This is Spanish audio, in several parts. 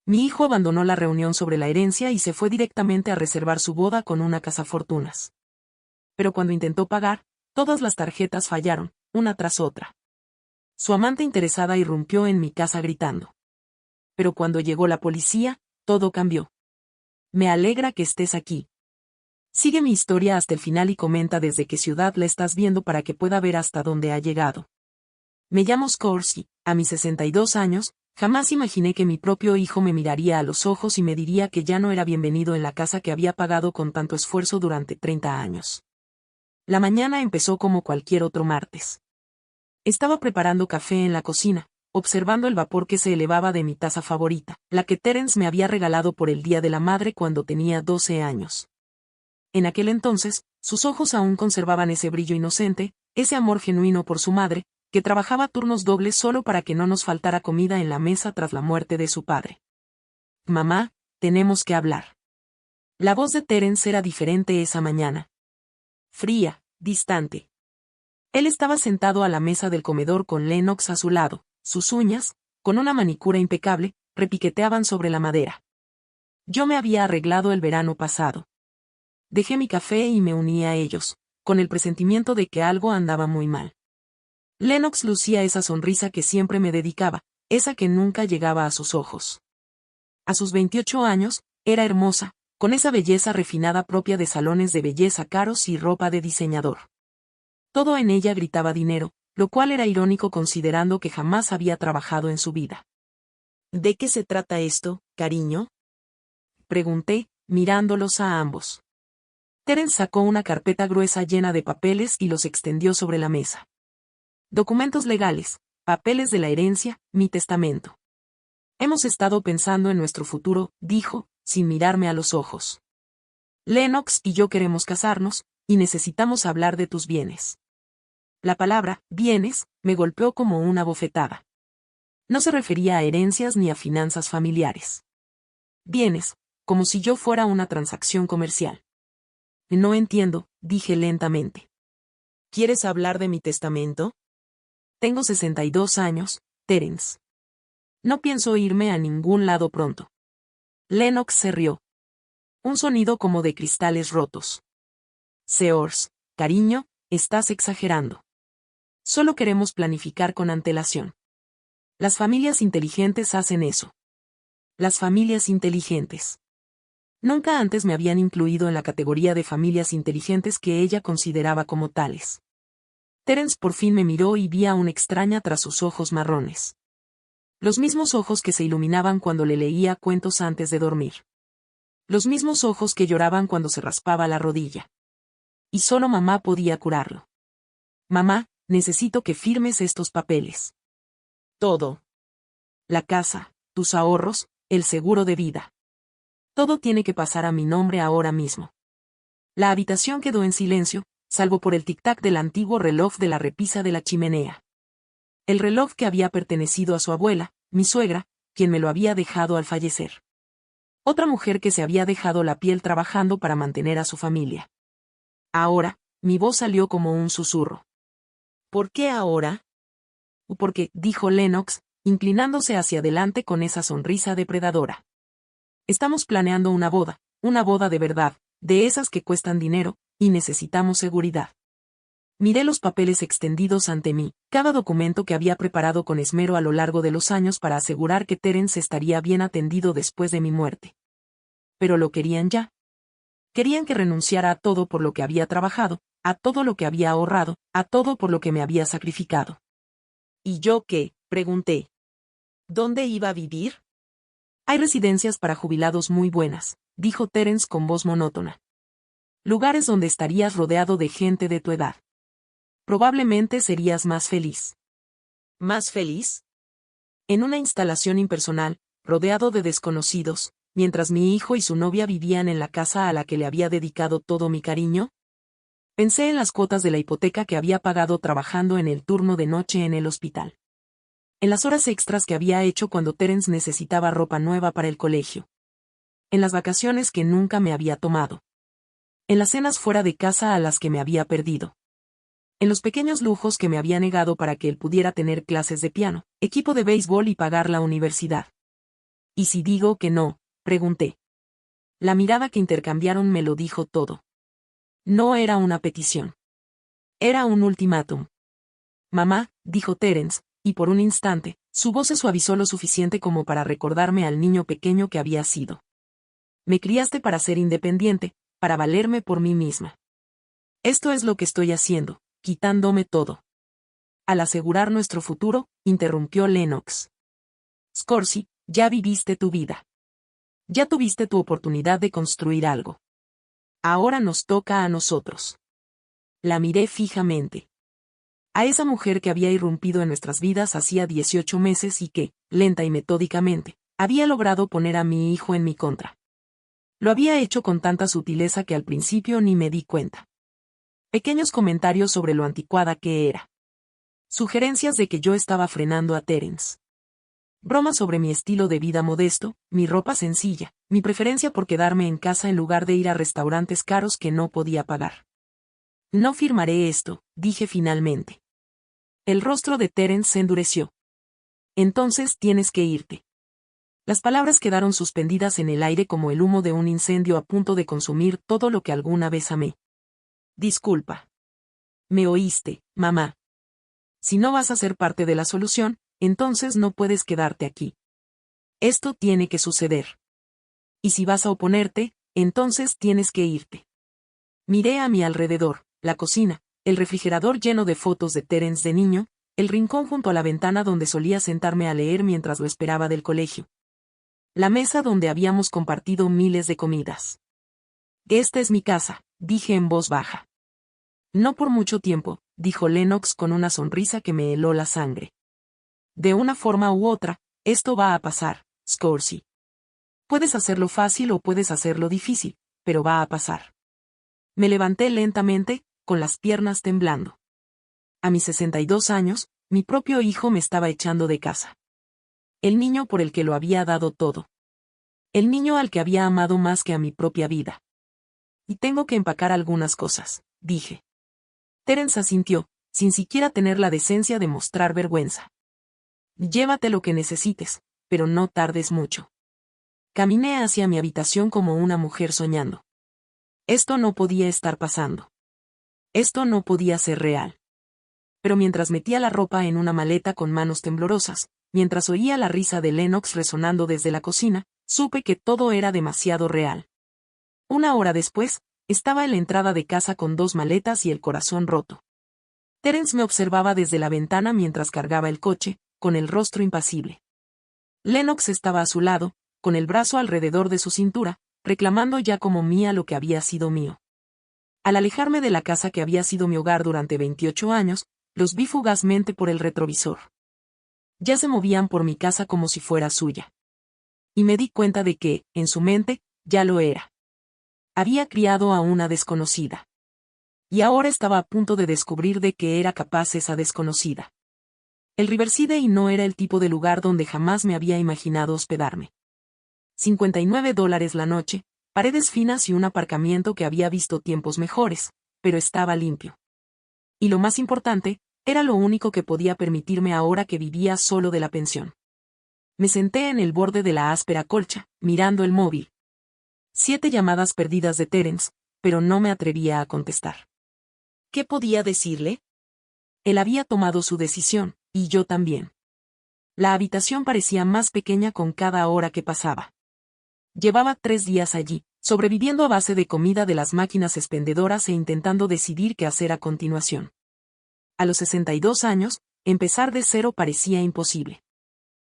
Mi hijo abandonó la reunión sobre la herencia y se fue directamente a reservar su boda con una cazafortunas. Pero cuando intentó pagar, todas las tarjetas fallaron, una tras otra. Su amante interesada irrumpió en mi casa gritando. Pero cuando llegó la policía, todo cambió. Me alegra que estés aquí. Sigue mi historia hasta el final y comenta desde qué ciudad la estás viendo para que pueda ver hasta dónde ha llegado. Me llamo Scorsese, a mis 62 años, jamás imaginé que mi propio hijo me miraría a los ojos y me diría que ya no era bienvenido en la casa que había pagado con tanto esfuerzo durante 30 años. La mañana empezó como cualquier otro martes. Estaba preparando café en la cocina, observando el vapor que se elevaba de mi taza favorita, la que Terence me había regalado por el Día de la Madre cuando tenía 12 años. En aquel entonces, sus ojos aún conservaban ese brillo inocente, ese amor genuino por su madre, que trabajaba turnos dobles solo para que no nos faltara comida en la mesa tras la muerte de su padre. Mamá, tenemos que hablar. La voz de Terence era diferente esa mañana. Fría, distante. Él estaba sentado a la mesa del comedor con Lennox a su lado, sus uñas, con una manicura impecable, repiqueteaban sobre la madera. Yo me había arreglado el verano pasado. Dejé mi café y me uní a ellos, con el presentimiento de que algo andaba muy mal. Lennox lucía esa sonrisa que siempre me dedicaba, esa que nunca llegaba a sus ojos. A sus 28 años, era hermosa, con esa belleza refinada propia de salones de belleza caros y ropa de diseñador. Todo en ella gritaba dinero, lo cual era irónico considerando que jamás había trabajado en su vida. ¿De qué se trata esto, cariño?, pregunté, mirándolos a ambos. Terence sacó una carpeta gruesa llena de papeles y los extendió sobre la mesa. Documentos legales, papeles de la herencia, mi testamento. Hemos estado pensando en nuestro futuro, dijo, sin mirarme a los ojos. Lennox y yo queremos casarnos, y necesitamos hablar de tus bienes. La palabra, bienes, me golpeó como una bofetada. No se refería a herencias ni a finanzas familiares. Bienes, como si yo fuera una transacción comercial. No entiendo, dije lentamente. ¿Quieres hablar de mi testamento? Tengo 62 años, Terence. No pienso irme a ningún lado pronto. Lennox se rió. Un sonido como de cristales rotos. Seors, cariño, estás exagerando. Solo queremos planificar con antelación. Las familias inteligentes hacen eso. Las familias inteligentes. Nunca antes me habían incluido en la categoría de familias inteligentes que ella consideraba como tales. Terence por fin me miró y vi a una extraña tras sus ojos marrones. Los mismos ojos que se iluminaban cuando le leía cuentos antes de dormir. Los mismos ojos que lloraban cuando se raspaba la rodilla. Y solo mamá podía curarlo. Mamá, necesito que firmes estos papeles. Todo. La casa, tus ahorros, el seguro de vida. Todo tiene que pasar a mi nombre ahora mismo. La habitación quedó en silencio, salvo por el tic-tac del antiguo reloj de la repisa de la chimenea. El reloj que había pertenecido a su abuela, mi suegra, quien me lo había dejado al fallecer. Otra mujer que se había dejado la piel trabajando para mantener a su familia. Ahora, mi voz salió como un susurro. ¿Por qué ahora? Porque, dijo Lennox, inclinándose hacia adelante con esa sonrisa depredadora. Estamos planeando una boda de verdad, de esas que cuestan dinero, y necesitamos seguridad. Miré los papeles extendidos ante mí, cada documento que había preparado con esmero a lo largo de los años para asegurar que Terence estaría bien atendido después de mi muerte. Pero lo querían ya. Querían que renunciara a todo por lo que había trabajado, a todo lo que había ahorrado, a todo por lo que me había sacrificado. ¿Y yo qué?, pregunté. ¿Dónde iba a vivir? Hay residencias para jubilados muy buenas, dijo Terence con voz monótona. Lugares donde estarías rodeado de gente de tu edad. Probablemente serías más feliz. ¿Más feliz? En una instalación impersonal, rodeado de desconocidos, mientras mi hijo y su novia vivían en la casa a la que le había dedicado todo mi cariño. Pensé en las cuotas de la hipoteca que había pagado trabajando en el turno de noche en el hospital. En las horas extras que había hecho cuando Terence necesitaba ropa nueva para el colegio. En las vacaciones que nunca me había tomado. En las cenas fuera de casa a las que me había perdido. En los pequeños lujos que me había negado para que él pudiera tener clases de piano, equipo de béisbol y pagar la universidad. ¿Y si digo que no? Pregunté. La mirada que intercambiaron me lo dijo todo. No era una petición. Era un ultimátum. Mamá, dijo Terence, y por un instante, su voz se suavizó lo suficiente como para recordarme al niño pequeño que había sido. Me criaste para ser independiente, para valerme por mí misma. Esto es lo que estoy haciendo, quitándome todo. Al asegurar nuestro futuro, interrumpió Lennox. Scorsese, ya viviste tu vida. Ya tuviste tu oportunidad de construir algo. Ahora nos toca a nosotros. La miré fijamente. A esa mujer que había irrumpido en nuestras vidas hacía 18 meses y que, lenta y metódicamente, había logrado poner a mi hijo en mi contra. Lo había hecho con tanta sutileza que al principio ni me di cuenta. Pequeños comentarios sobre lo anticuada que era. Sugerencias de que yo estaba frenando a Terence. Bromas sobre mi estilo de vida modesto, mi ropa sencilla, mi preferencia por quedarme en casa en lugar de ir a restaurantes caros que no podía pagar. No firmaré esto, dije finalmente. El rostro de Terence se endureció. Entonces tienes que irte. Las palabras quedaron suspendidas en el aire como el humo de un incendio a punto de consumir todo lo que alguna vez amé. Disculpa. ¿Me oíste, mamá? Si no vas a ser parte de la solución, entonces no puedes quedarte aquí. Esto tiene que suceder. Y si vas a oponerte, entonces tienes que irte. Miré a mi alrededor, la cocina, el refrigerador lleno de fotos de Terence de niño, el rincón junto a la ventana donde solía sentarme a leer mientras lo esperaba del colegio. La mesa donde habíamos compartido miles de comidas. Esta es mi casa, dije en voz baja. No por mucho tiempo, dijo Lennox con una sonrisa que me heló la sangre. De una forma u otra, esto va a pasar, Scorsese. Puedes hacerlo fácil o puedes hacerlo difícil, pero va a pasar. Me levanté lentamente, con las piernas temblando. A mis 62 años, mi propio hijo me estaba echando de casa. El niño por el que lo había dado todo. El niño al que había amado más que a mi propia vida. Y tengo que empacar algunas cosas, dije. Terence asintió, sin siquiera tener la decencia de mostrar vergüenza. Llévate lo que necesites, pero no tardes mucho. Caminé hacia mi habitación como una mujer soñando. Esto no podía estar pasando. Esto no podía ser real. Pero mientras metía la ropa en una maleta con manos temblorosas, mientras oía la risa de Lennox resonando desde la cocina, supe que todo era demasiado real. Una hora después, estaba en la entrada de casa con 2 maletas y el corazón roto. Terence me observaba desde la ventana mientras cargaba el coche, con el rostro impasible. Lennox estaba a su lado, con el brazo alrededor de su cintura, reclamando ya como mía lo que había sido mío. Al alejarme de la casa que había sido mi hogar durante 28 años, los vi fugazmente por el retrovisor. Ya se movían por mi casa como si fuera suya. Y me di cuenta de que, en su mente, ya lo era. Había criado a una desconocida. Y ahora estaba a punto de descubrir de qué era capaz esa desconocida. El Riverside y no era el tipo de lugar donde jamás me había imaginado hospedarme. $59 la noche, paredes finas y un aparcamiento que había visto tiempos mejores, pero estaba limpio. Y lo más importante, era lo único que podía permitirme ahora que vivía solo de la pensión. Me senté en el borde de la áspera colcha, mirando el móvil. 7 llamadas perdidas de Terence, pero no me atrevía a contestar. ¿Qué podía decirle? Él había tomado su decisión, y yo también. La habitación parecía más pequeña con cada hora que pasaba. Llevaba 3 días allí, sobreviviendo a base de comida de las máquinas expendedoras e intentando decidir qué hacer a continuación. A los 62 años, empezar de cero parecía imposible.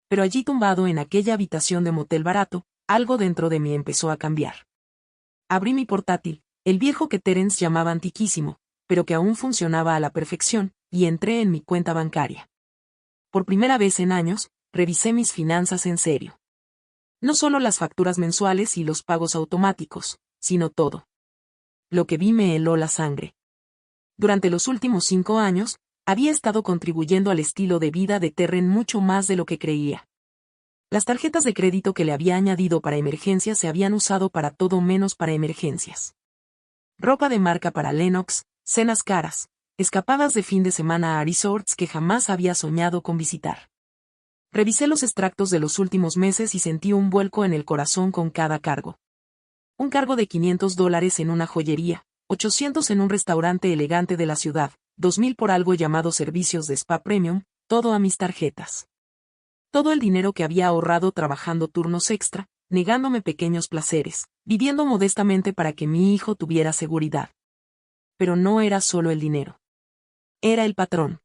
Pero allí tumbado en aquella habitación de motel barato, algo dentro de mí empezó a cambiar. Abrí mi portátil, el viejo que Terence llamaba antiquísimo, pero que aún funcionaba a la perfección, y entré en mi cuenta bancaria. Por primera vez en años, revisé mis finanzas en serio. No solo las facturas mensuales y los pagos automáticos, sino todo. Lo que vi me heló la sangre. Durante los últimos 5 años, había estado contribuyendo al estilo de vida de Terren mucho más de lo que creía. Las tarjetas de crédito que le había añadido para emergencias se habían usado para todo menos para emergencias. Ropa de marca para Lennox, cenas caras, escapadas de fin de semana a resorts que jamás había soñado con visitar. Revisé los extractos de los últimos meses y sentí un vuelco en el corazón con cada cargo. Un cargo de $500 en una joyería, 800 en un restaurante elegante de la ciudad, 2000 por algo llamado servicios de spa premium, todo a mis tarjetas. Todo el dinero que había ahorrado trabajando turnos extra, negándome pequeños placeres, viviendo modestamente para que mi hijo tuviera seguridad. Pero no era solo el dinero. Era el patrón.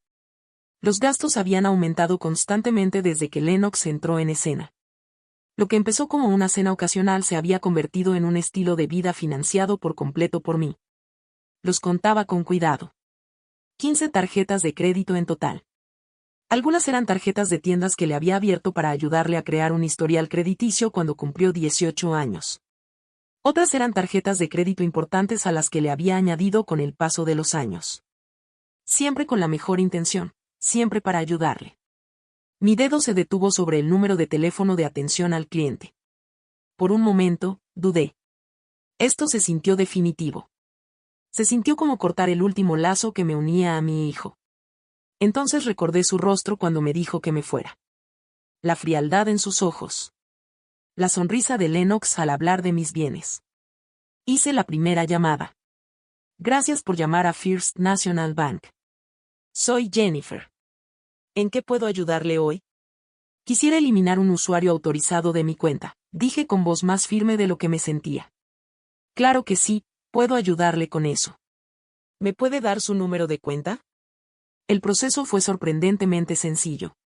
Los gastos habían aumentado constantemente desde que Lennox entró en escena. Lo que empezó como una cena ocasional se había convertido en un estilo de vida financiado por completo por mí. Los contaba con cuidado. 15 tarjetas de crédito en total. Algunas eran tarjetas de tiendas que le había abierto para ayudarle a crear un historial crediticio cuando cumplió 18 años. Otras eran tarjetas de crédito importantes a las que le había añadido con el paso de los años. Siempre con la mejor intención, siempre para ayudarle. Mi dedo se detuvo sobre el número de teléfono de atención al cliente. Por un momento, dudé. Esto se sintió definitivo. Se sintió como cortar el último lazo que me unía a mi hijo. Entonces recordé su rostro cuando me dijo que me fuera. La frialdad en sus ojos. La sonrisa de Lennox al hablar de mis bienes. Hice la primera llamada. Gracias por llamar a First National Bank. Soy Jennifer. ¿En qué puedo ayudarle hoy? Quisiera eliminar un usuario autorizado de mi cuenta, dije con voz más firme de lo que me sentía. Claro que sí, puedo ayudarle con eso. ¿Me puede dar su número de cuenta? El proceso fue sorprendentemente sencillo.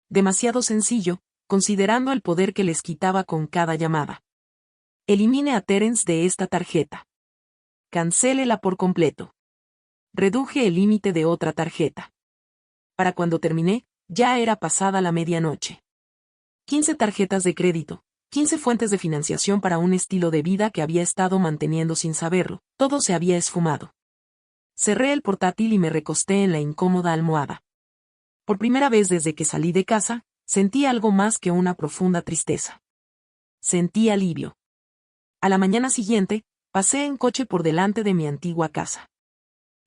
Demasiado sencillo, considerando el poder que les quitaba con cada llamada. Elimine a Terence de esta tarjeta. Cancélela por completo. Reduje el límite de otra tarjeta. Para cuando terminé, ya era pasada la medianoche. 15 tarjetas de crédito, 15 fuentes de financiación para un estilo de vida que había estado manteniendo sin saberlo, todo se había esfumado. Cerré el portátil y me recosté en la incómoda almohada. Por primera vez desde que salí de casa, sentí algo más que una profunda tristeza. Sentí alivio. A la mañana siguiente, pasé en coche por delante de mi antigua casa.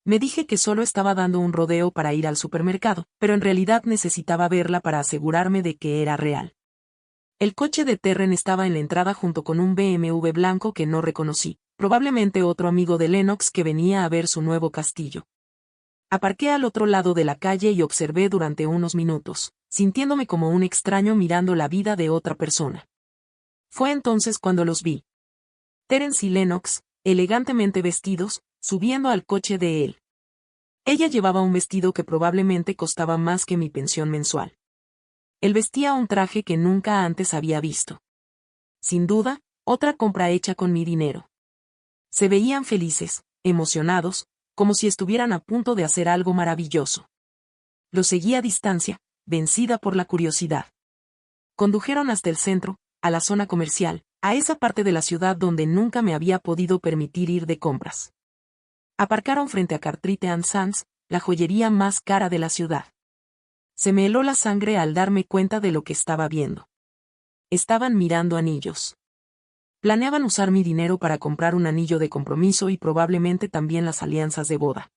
Me dije que solo estaba dando un rodeo para ir al supermercado, pero en realidad necesitaba verla para asegurarme de que era real. El coche de Terren estaba en la entrada junto con un BMW blanco que no reconocí, probablemente otro amigo de Lennox que venía a ver su nuevo castillo. Aparqué al otro lado de la calle y observé durante unos minutos, sintiéndome como un extraño mirando la vida de otra persona. Fue entonces cuando los vi. Terence y Lennox, elegantemente vestidos, subiendo al coche de él. Ella llevaba un vestido que probablemente costaba más que mi pensión mensual. Él vestía un traje que nunca antes había visto. Sin duda, otra compra hecha con mi dinero. Se veían felices, emocionados, como si estuvieran a punto de hacer algo maravilloso. Los seguí a distancia, vencida por la curiosidad. Condujeron hasta el centro, a la zona comercial, a esa parte de la ciudad donde nunca me había podido permitir ir de compras. Aparcaron frente a Cartrite & Sons, la joyería más cara de la ciudad. Se me heló la sangre al darme cuenta de lo que estaba viendo. Estaban mirando anillos. Planeaban usar mi dinero para comprar un anillo de compromiso y probablemente también las alianzas de boda.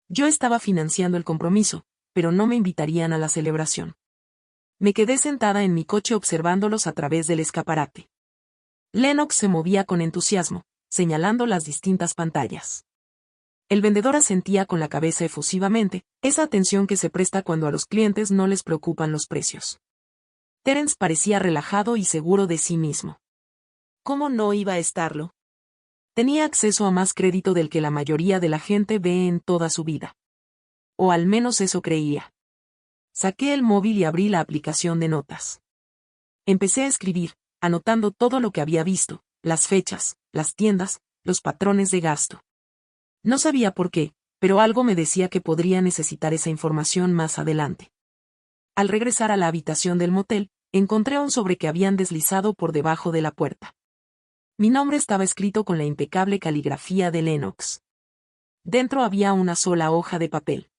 Yo estaba financiando el compromiso, pero no me invitarían a la celebración. Me quedé sentada en mi coche observándolos a través del escaparate. Lennox se movía con entusiasmo, señalando las distintas pantallas. El vendedor asentía con la cabeza efusivamente, esa atención que se presta cuando a los clientes no les preocupan los precios. Terence parecía relajado y seguro de sí mismo. ¿Cómo no iba a estarlo? Tenía acceso a más crédito del que la mayoría de la gente ve en toda su vida. O al menos eso creía. Saqué el móvil y abrí la aplicación de notas. Empecé a escribir, anotando todo lo que había visto, las fechas, las tiendas, los patrones de gasto. No sabía por qué, pero algo me decía que podría necesitar esa información más adelante. Al regresar a la habitación del motel, encontré un sobre que habían deslizado por debajo de la puerta. Mi nombre estaba escrito con la impecable caligrafía de Lennox. Dentro había una sola hoja de papel.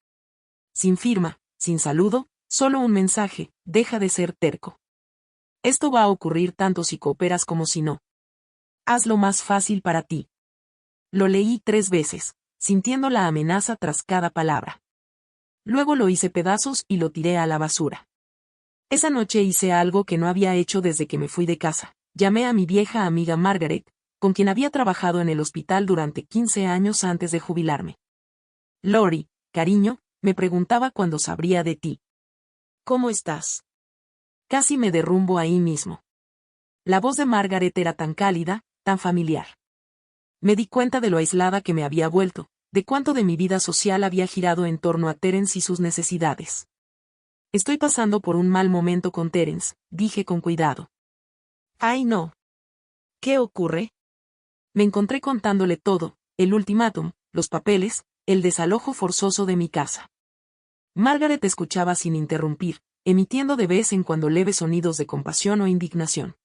Sin firma, sin saludo, solo un mensaje: deja de ser terco. Esto va a ocurrir tanto si cooperas como si no. Hazlo más fácil para ti. Lo leí 3 veces, sintiendo la amenaza tras cada palabra. Luego lo hice pedazos y lo tiré a la basura. Esa noche hice algo que no había hecho desde que me fui de casa. Llamé a mi vieja amiga Margaret, con quien había trabajado en el hospital durante 15 años antes de jubilarme. Lori, cariño, me preguntaba cuándo sabría de ti. ¿Cómo estás? Casi me derrumbo ahí mismo. La voz de Margaret era tan cálida, tan familiar. Me di cuenta de lo aislada que me había vuelto, de cuánto de mi vida social había girado en torno a Terence y sus necesidades. Estoy pasando por un mal momento con Terence, dije con cuidado. Ay, no. ¿Qué ocurre? Me encontré contándole todo, el ultimátum, los papeles, el desalojo forzoso de mi casa. Margaret escuchaba sin interrumpir, emitiendo de vez en cuando leves sonidos de compasión o indignación.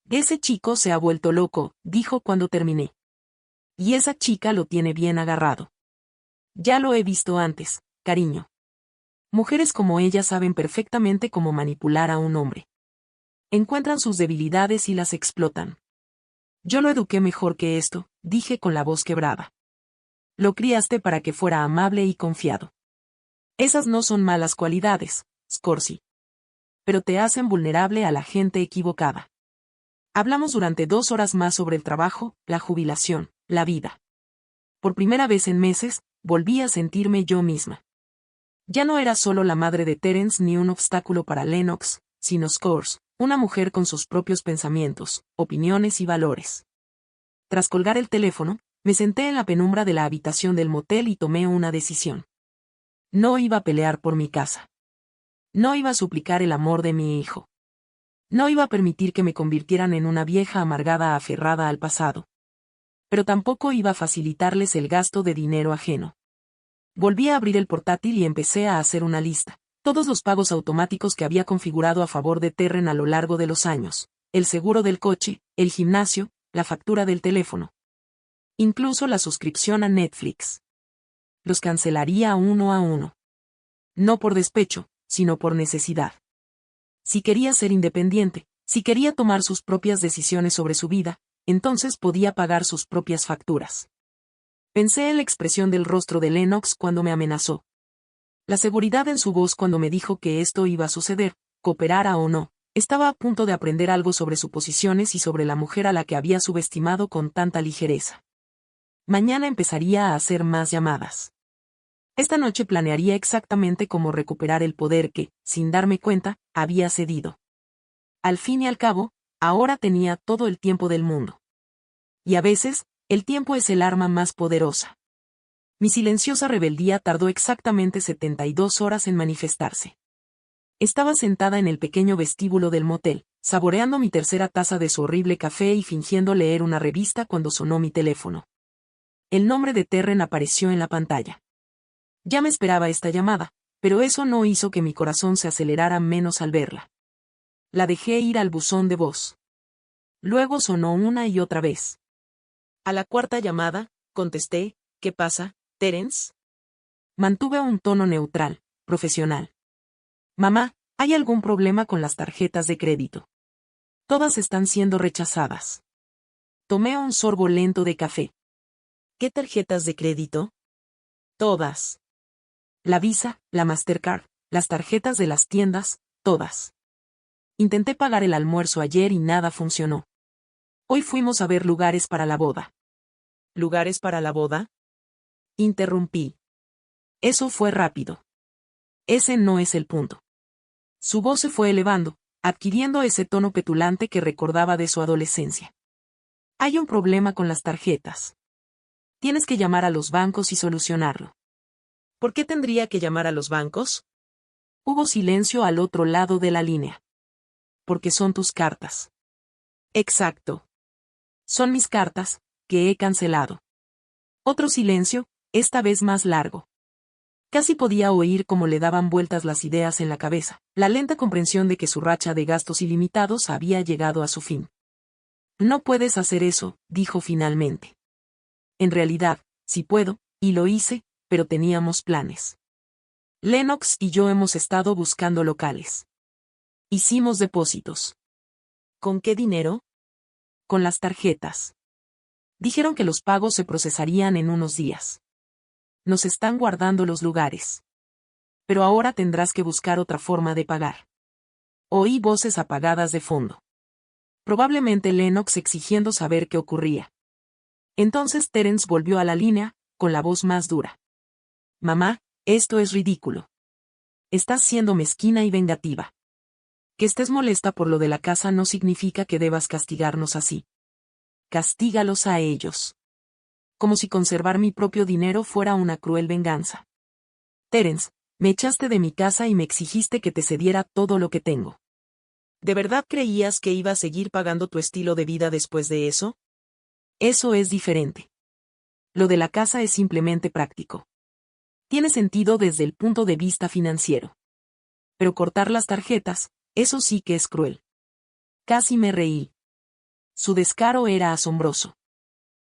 Ese chico se ha vuelto loco, dijo cuando terminé. Y esa chica lo tiene bien agarrado. Ya lo he visto antes, cariño. Mujeres como ella saben perfectamente cómo manipular a un hombre. Encuentran sus debilidades y las explotan. Yo lo eduqué mejor que esto, dije con la voz quebrada. Lo criaste para que fuera amable y confiado. Esas no son malas cualidades, Scorsese. Pero te hacen vulnerable a la gente equivocada. Hablamos durante 2 horas más sobre el trabajo, la jubilación, la vida. Por primera vez en meses, volví a sentirme yo misma. Ya no era solo la madre de Terence ni un obstáculo para Lennox, sino Scorsese, una mujer con sus propios pensamientos, opiniones y valores. Tras colgar el teléfono, me senté en la penumbra de la habitación del motel y tomé una decisión. No iba a pelear por mi casa. No iba a suplicar el amor de mi hijo. No iba a permitir que me convirtieran en una vieja amargada aferrada al pasado. Pero tampoco iba a facilitarles el gasto de dinero ajeno. Volví a abrir el portátil y empecé a hacer una lista. Todos los pagos automáticos que había configurado a favor de Terren a lo largo de los años. El seguro del coche, el gimnasio, la factura del teléfono. Incluso la suscripción a Netflix. Los cancelaría uno a uno. No por despecho, sino por necesidad. Si quería ser independiente, si quería tomar sus propias decisiones sobre su vida, entonces podía pagar sus propias facturas. Pensé en la expresión del rostro de Lennox cuando me amenazó. La seguridad en su voz cuando me dijo que esto iba a suceder, cooperara o no. Estaba a punto de aprender algo sobre suposiciones y sobre la mujer a la que había subestimado con tanta ligereza. Mañana empezaría a hacer más llamadas. Esta noche planearía exactamente cómo recuperar el poder que, sin darme cuenta, había cedido. Al fin y al cabo, ahora tenía todo el tiempo del mundo. Y a veces, el tiempo es el arma más poderosa. Mi silenciosa rebeldía tardó exactamente 72 horas en manifestarse. Estaba sentada en el pequeño vestíbulo del motel, saboreando mi tercera taza de su horrible café y fingiendo leer una revista cuando sonó mi teléfono. El nombre de Terren apareció en la pantalla. Ya me esperaba esta llamada, pero eso no hizo que mi corazón se acelerara menos al verla. La dejé ir al buzón de voz. Luego sonó una y otra vez. A la cuarta llamada, contesté, ¿qué pasa, Terence? Mantuve un tono neutral, profesional. Mamá, ¿hay algún problema con las tarjetas de crédito? Todas están siendo rechazadas. Tomé un sorbo lento de café. ¿Qué tarjetas de crédito? Todas. La Visa, la Mastercard, las tarjetas de las tiendas, todas. Intenté pagar el almuerzo ayer y nada funcionó. Hoy fuimos a ver lugares para la boda. ¿Lugares para la boda? Interrumpí. Eso fue rápido. Ese no es el punto. Su voz se fue elevando, adquiriendo ese tono petulante que recordaba de su adolescencia. Hay un problema con las tarjetas. Tienes que llamar a los bancos y solucionarlo. ¿Por qué tendría que llamar a los bancos? Hubo silencio al otro lado de la línea. Porque son tus cartas. Exacto. Son mis cartas, que he cancelado. Otro silencio, esta vez más largo. Casi podía oír cómo le daban vueltas las ideas en la cabeza, la lenta comprensión de que su racha de gastos ilimitados había llegado a su fin. No puedes hacer eso, dijo finalmente. En realidad, sí puedo, y lo hice, pero teníamos planes. Lennox y yo hemos estado buscando locales. Hicimos depósitos. ¿Con qué dinero? Con las tarjetas. Dijeron que los pagos se procesarían en unos días. Nos están guardando los lugares. Pero ahora tendrás que buscar otra forma de pagar. Oí voces apagadas de fondo. Probablemente Lennox exigiendo saber qué ocurría. Entonces Terence volvió a la línea, con la voz más dura. Mamá, esto es ridículo. Estás siendo mezquina y vengativa. Que estés molesta por lo de la casa no significa que debas castigarnos así. Castígalos a ellos. Como si conservar mi propio dinero fuera una cruel venganza. Terence, me echaste de mi casa y me exigiste que te cediera todo lo que tengo. ¿De verdad creías que iba a seguir pagando tu estilo de vida después de eso? Eso es diferente. Lo de la casa es simplemente práctico. Tiene sentido desde el punto de vista financiero. Pero cortar las tarjetas, eso sí que es cruel. Casi me reí. Su descaro era asombroso.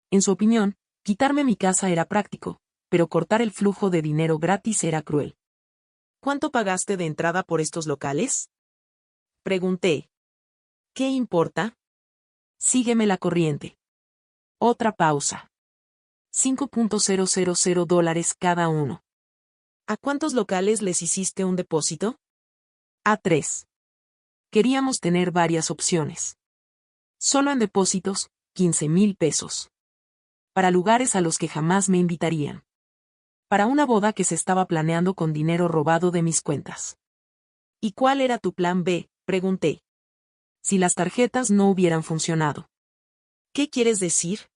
En su opinión, quitarme mi casa era práctico, pero cortar el flujo de dinero gratis era cruel. ¿Cuánto pagaste de entrada por estos locales? Pregunté. ¿Qué importa? Sígueme la corriente. Otra pausa. $5.000 cada uno. ¿A cuántos locales les hiciste un depósito? A 3. Queríamos tener varias opciones. Solo en depósitos, 15,000 pesos. Para lugares a los que jamás me invitarían. Para una boda que se estaba planeando con dinero robado de mis cuentas. ¿Y cuál era tu plan B?, pregunté. Si las tarjetas no hubieran funcionado. ¿Qué quieres decir?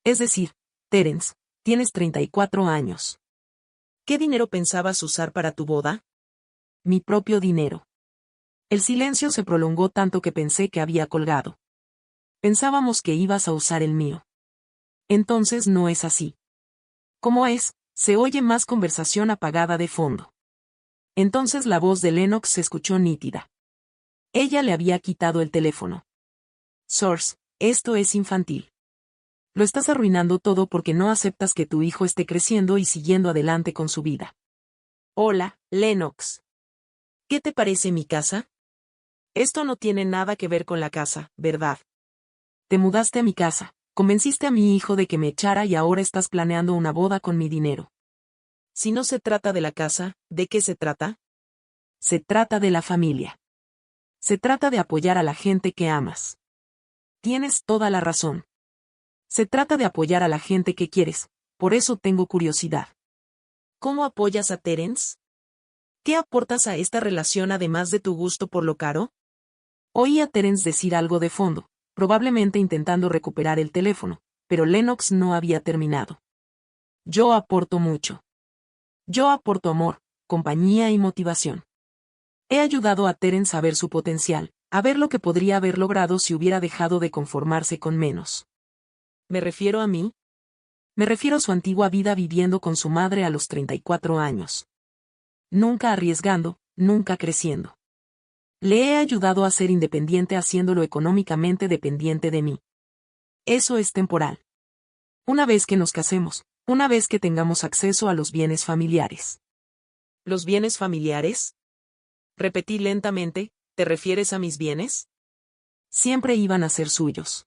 Es decir, Terence, tienes 34 años. ¿Qué dinero pensabas usar para tu boda? Mi propio dinero. El silencio se prolongó tanto que pensé que había colgado. Pensábamos que ibas a usar el mío. Entonces no es así. ¿Cómo es? Se oye más conversación apagada de fondo. Entonces la voz de Lennox se escuchó nítida. Ella le había quitado el teléfono. Source, esto es infantil. Lo estás arruinando todo porque no aceptas que tu hijo esté creciendo y siguiendo adelante con su vida. Hola, Lennox. ¿Qué te parece mi casa? Esto no tiene nada que ver con la casa, ¿verdad? Te mudaste a mi casa, convenciste a mi hijo de que me echara y ahora estás planeando una boda con mi dinero. Si no se trata de la casa, ¿de qué se trata? Se trata de la familia. Se trata de apoyar a la gente que amas. Tienes toda la razón. Se trata de apoyar a la gente que quieres, por eso tengo curiosidad. ¿Cómo apoyas a Terence? ¿Qué aportas a esta relación además de tu gusto por lo caro? Oí a Terence decir algo de fondo, probablemente intentando recuperar el teléfono, pero Lennox no había terminado. Yo aporto mucho. Yo aporto amor, compañía y motivación. He ayudado a Terence a ver su potencial, a ver lo que podría haber logrado si hubiera dejado de conformarse con menos. ¿Me refiero a mí? Me refiero a su antigua vida viviendo con su madre a los 34 años. Nunca arriesgando, nunca creciendo. Le he ayudado a ser independiente haciéndolo económicamente dependiente de mí. Eso es temporal. Una vez que nos casemos, una vez que tengamos acceso a los bienes familiares. ¿Los bienes familiares? Repetí lentamente, ¿te refieres a mis bienes? Siempre iban a ser suyos.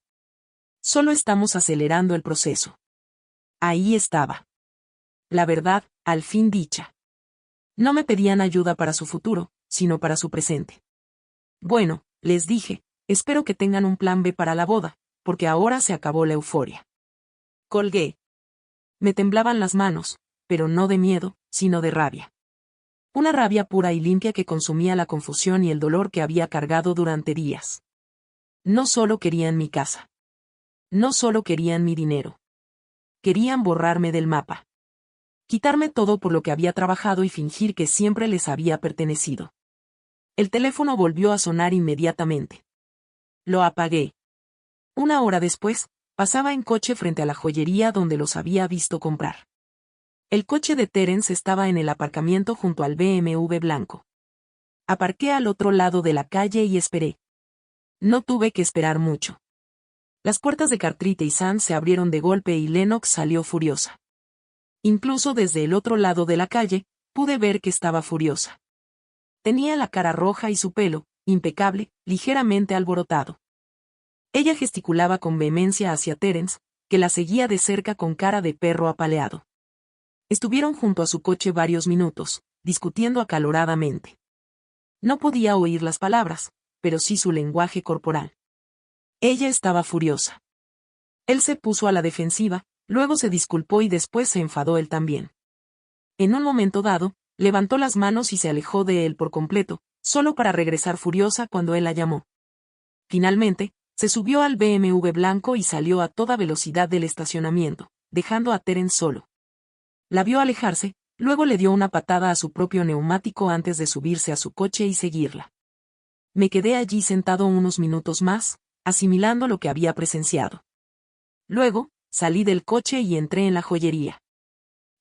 Solo estamos acelerando el proceso. Ahí estaba. La verdad, al fin dicha. No me pedían ayuda para su futuro, sino para su presente. Bueno, les dije, espero que tengan un plan B para la boda, porque ahora se acabó la euforia. Colgué. Me temblaban las manos, pero no de miedo, sino de rabia. Una rabia pura y limpia que consumía la confusión y el dolor que había cargado durante días. No solo querían mi casa. No solo querían mi dinero. Querían borrarme del mapa. Quitarme todo por lo que había trabajado y fingir que siempre les había pertenecido. El teléfono volvió a sonar inmediatamente. Lo apagué. Una hora después, pasaba en coche frente a la joyería donde los había visto comprar. El coche de Terence estaba en el aparcamiento junto al BMW blanco. Aparqué al otro lado de la calle y esperé. No tuve que esperar mucho. Las puertas de Cartrite y Sands se abrieron de golpe y Lennox salió furiosa. Incluso desde el otro lado de la calle, pude ver que estaba furiosa. Tenía la cara roja y su pelo, impecable, ligeramente alborotado. Ella gesticulaba con vehemencia hacia Terence, que la seguía de cerca con cara de perro apaleado. Estuvieron junto a su coche varios minutos, discutiendo acaloradamente. No podía oír las palabras, pero sí su lenguaje corporal. Ella estaba furiosa. Él se puso a la defensiva, luego se disculpó y después se enfadó él también. En un momento dado, levantó las manos y se alejó de él por completo, solo para regresar furiosa cuando él la llamó. Finalmente, se subió al BMW blanco y salió a toda velocidad del estacionamiento, dejando a Terence solo. La vio alejarse, luego le dio una patada a su propio neumático antes de subirse a su coche y seguirla. Me quedé allí sentado unos minutos más, asimilando lo que había presenciado. Luego, salí del coche y entré en la joyería.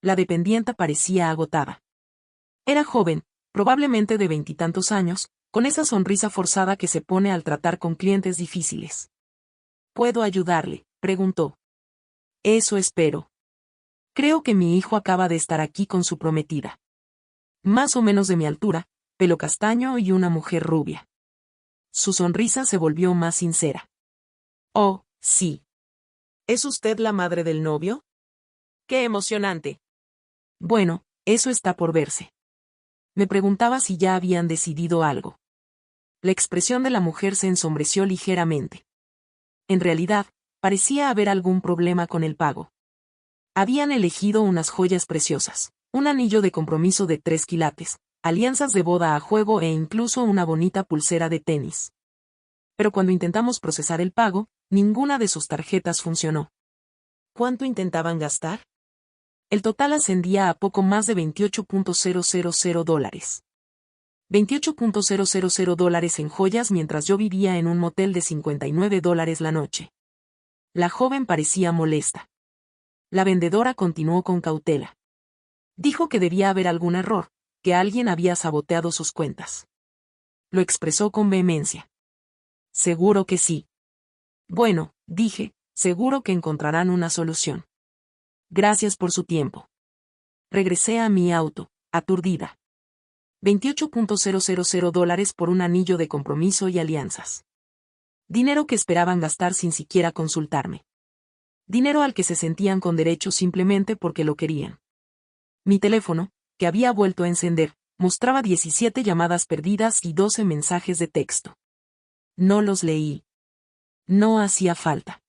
La dependienta parecía agotada. Era joven, probablemente de 20 y tantos años, con esa sonrisa forzada que se pone al tratar con clientes difíciles. ¿Puedo ayudarle?, preguntó. Eso espero. Creo que mi hijo acaba de estar aquí con su prometida. Más o menos de mi altura, pelo castaño y una mujer rubia. Su sonrisa se volvió más sincera. Oh, sí. ¿Es usted la madre del novio? ¡Qué emocionante! Bueno, eso está por verse. Me preguntaba si ya habían decidido algo. La expresión de la mujer se ensombreció ligeramente. En realidad, parecía haber algún problema con el pago. Habían elegido unas joyas preciosas, un anillo de compromiso de 3 quilates, alianzas de boda a juego e incluso una bonita pulsera de tenis. Pero cuando intentamos procesar el pago, ninguna de sus tarjetas funcionó. ¿Cuánto intentaban gastar? El total ascendía a poco más de $28,000. $28,000 en joyas mientras yo vivía en un motel de $59 la noche. La joven parecía molesta. La vendedora continuó con cautela. Dijo que debía haber algún error, que alguien había saboteado sus cuentas. Lo expresó con vehemencia. Seguro que sí. Bueno, dije, seguro que encontrarán una solución. Gracias por su tiempo. Regresé a mi auto, aturdida. $28,000 por un anillo de compromiso y alianzas. Dinero que esperaban gastar sin siquiera consultarme. Dinero al que se sentían con derecho simplemente porque lo querían. Mi teléfono, que había vuelto a encender, mostraba 17 llamadas perdidas y 12 mensajes de texto. No los leí. No hacía falta.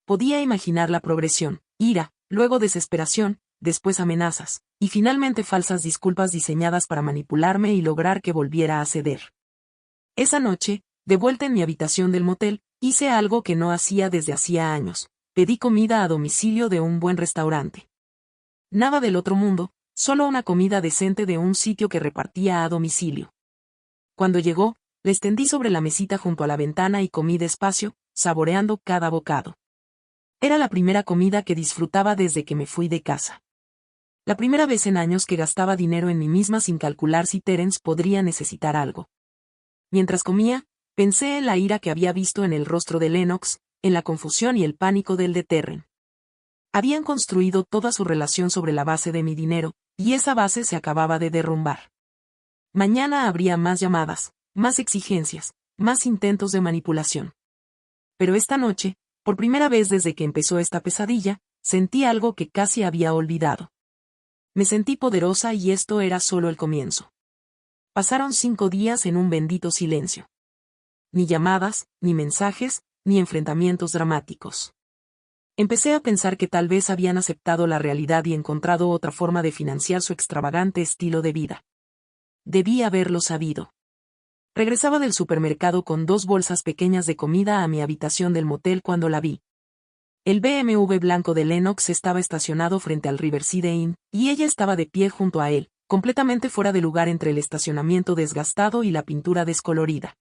Podía imaginar la progresión: ira, luego desesperación, después amenazas, y finalmente falsas disculpas diseñadas para manipularme y lograr que volviera a ceder. Esa noche, de vuelta en mi habitación del motel, hice algo que no hacía desde hacía años: pedí comida a domicilio de un buen restaurante. Nada del otro mundo, solo una comida decente de un sitio que repartía a domicilio. Cuando llegó, la extendí sobre la mesita junto a la ventana y comí despacio, saboreando cada bocado. Era la primera comida que disfrutaba desde que me fui de casa. La primera vez en años que gastaba dinero en mí misma sin calcular si Terence podría necesitar algo. Mientras comía, pensé en la ira que había visto en el rostro de Lennox, en la confusión y el pánico del de Terren. Habían construido toda su relación sobre la base de mi dinero, y esa base se acababa de derrumbar. Mañana habría más llamadas, más exigencias, más intentos de manipulación. Pero esta noche, por primera vez desde que empezó esta pesadilla, sentí algo que casi había olvidado. Me sentí poderosa y esto era solo el comienzo. Pasaron 5 días en un bendito silencio. Ni llamadas, ni mensajes, ni enfrentamientos dramáticos. Empecé a pensar que tal vez habían aceptado la realidad y encontrado otra forma de financiar su extravagante estilo de vida. Debí haberlo sabido. Regresaba del supermercado con 2 bolsas pequeñas de comida a mi habitación del motel cuando la vi. El BMW blanco de Lennox estaba estacionado frente al Riverside Inn, y ella estaba de pie junto a él, completamente fuera de lugar entre el estacionamiento desgastado y la pintura descolorida.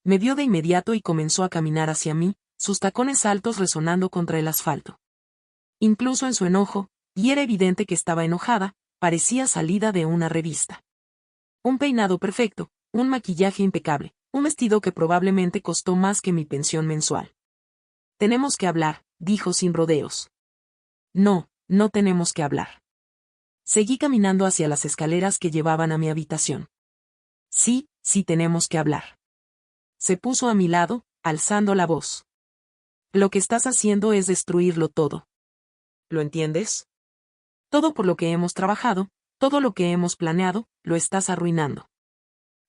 Me vio de inmediato y comenzó a caminar hacia mí, sus tacones altos resonando contra el asfalto. Incluso en su enojo, y era evidente que estaba enojada, parecía salida de una revista. Un peinado perfecto, un maquillaje impecable, un vestido que probablemente costó más que mi pensión mensual. Tenemos que hablar, dijo sin rodeos. No, no tenemos que hablar. Seguí caminando hacia las escaleras que llevaban a mi habitación. Sí, sí tenemos que hablar. Se puso a mi lado, alzando la voz. Lo que estás haciendo es destruirlo todo. ¿Lo entiendes? Todo por lo que hemos trabajado, todo lo que hemos planeado, lo estás arruinando.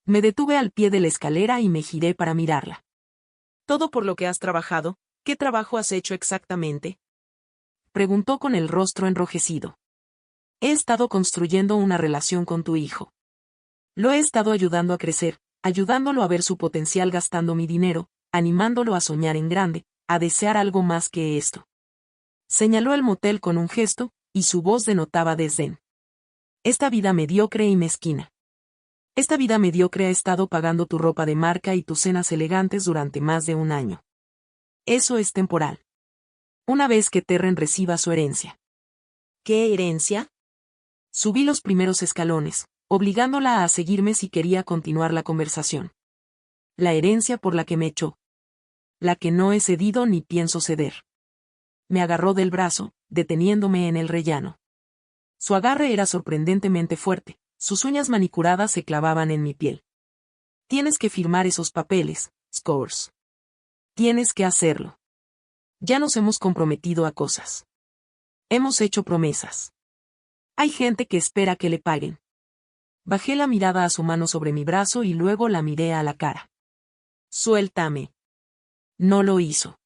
Me detuve al pie de la escalera y me giré para mirarla. Todo por lo que has trabajado, ¿qué trabajo has hecho exactamente? Preguntó con el rostro enrojecido. He estado construyendo una relación con tu hijo. Lo he estado ayudando a crecer, ayudándolo a ver su potencial gastando mi dinero, animándolo a soñar en grande, a desear algo más que esto. Señaló el motel con un gesto, y su voz denotaba desdén. Esta vida mediocre y mezquina. Esta vida mediocre ha estado pagando tu ropa de marca y tus cenas elegantes durante más de un año. Eso es temporal. Una vez que Terren reciba su herencia. ¿Qué herencia? Subí los primeros escalones, obligándola a seguirme si quería continuar la conversación. La herencia por la que me echó. La que no he cedido ni pienso ceder. Me agarró del brazo, deteniéndome en el rellano. Su agarre era sorprendentemente fuerte, sus uñas manicuradas se clavaban en mi piel. Tienes que firmar esos papeles, Scores. Tienes que hacerlo. Ya nos hemos comprometido a cosas. Hemos hecho promesas. Hay gente que espera que le paguen. Bajé la mirada a su mano sobre mi brazo y luego la miré a la cara. Suéltame. No lo hizo.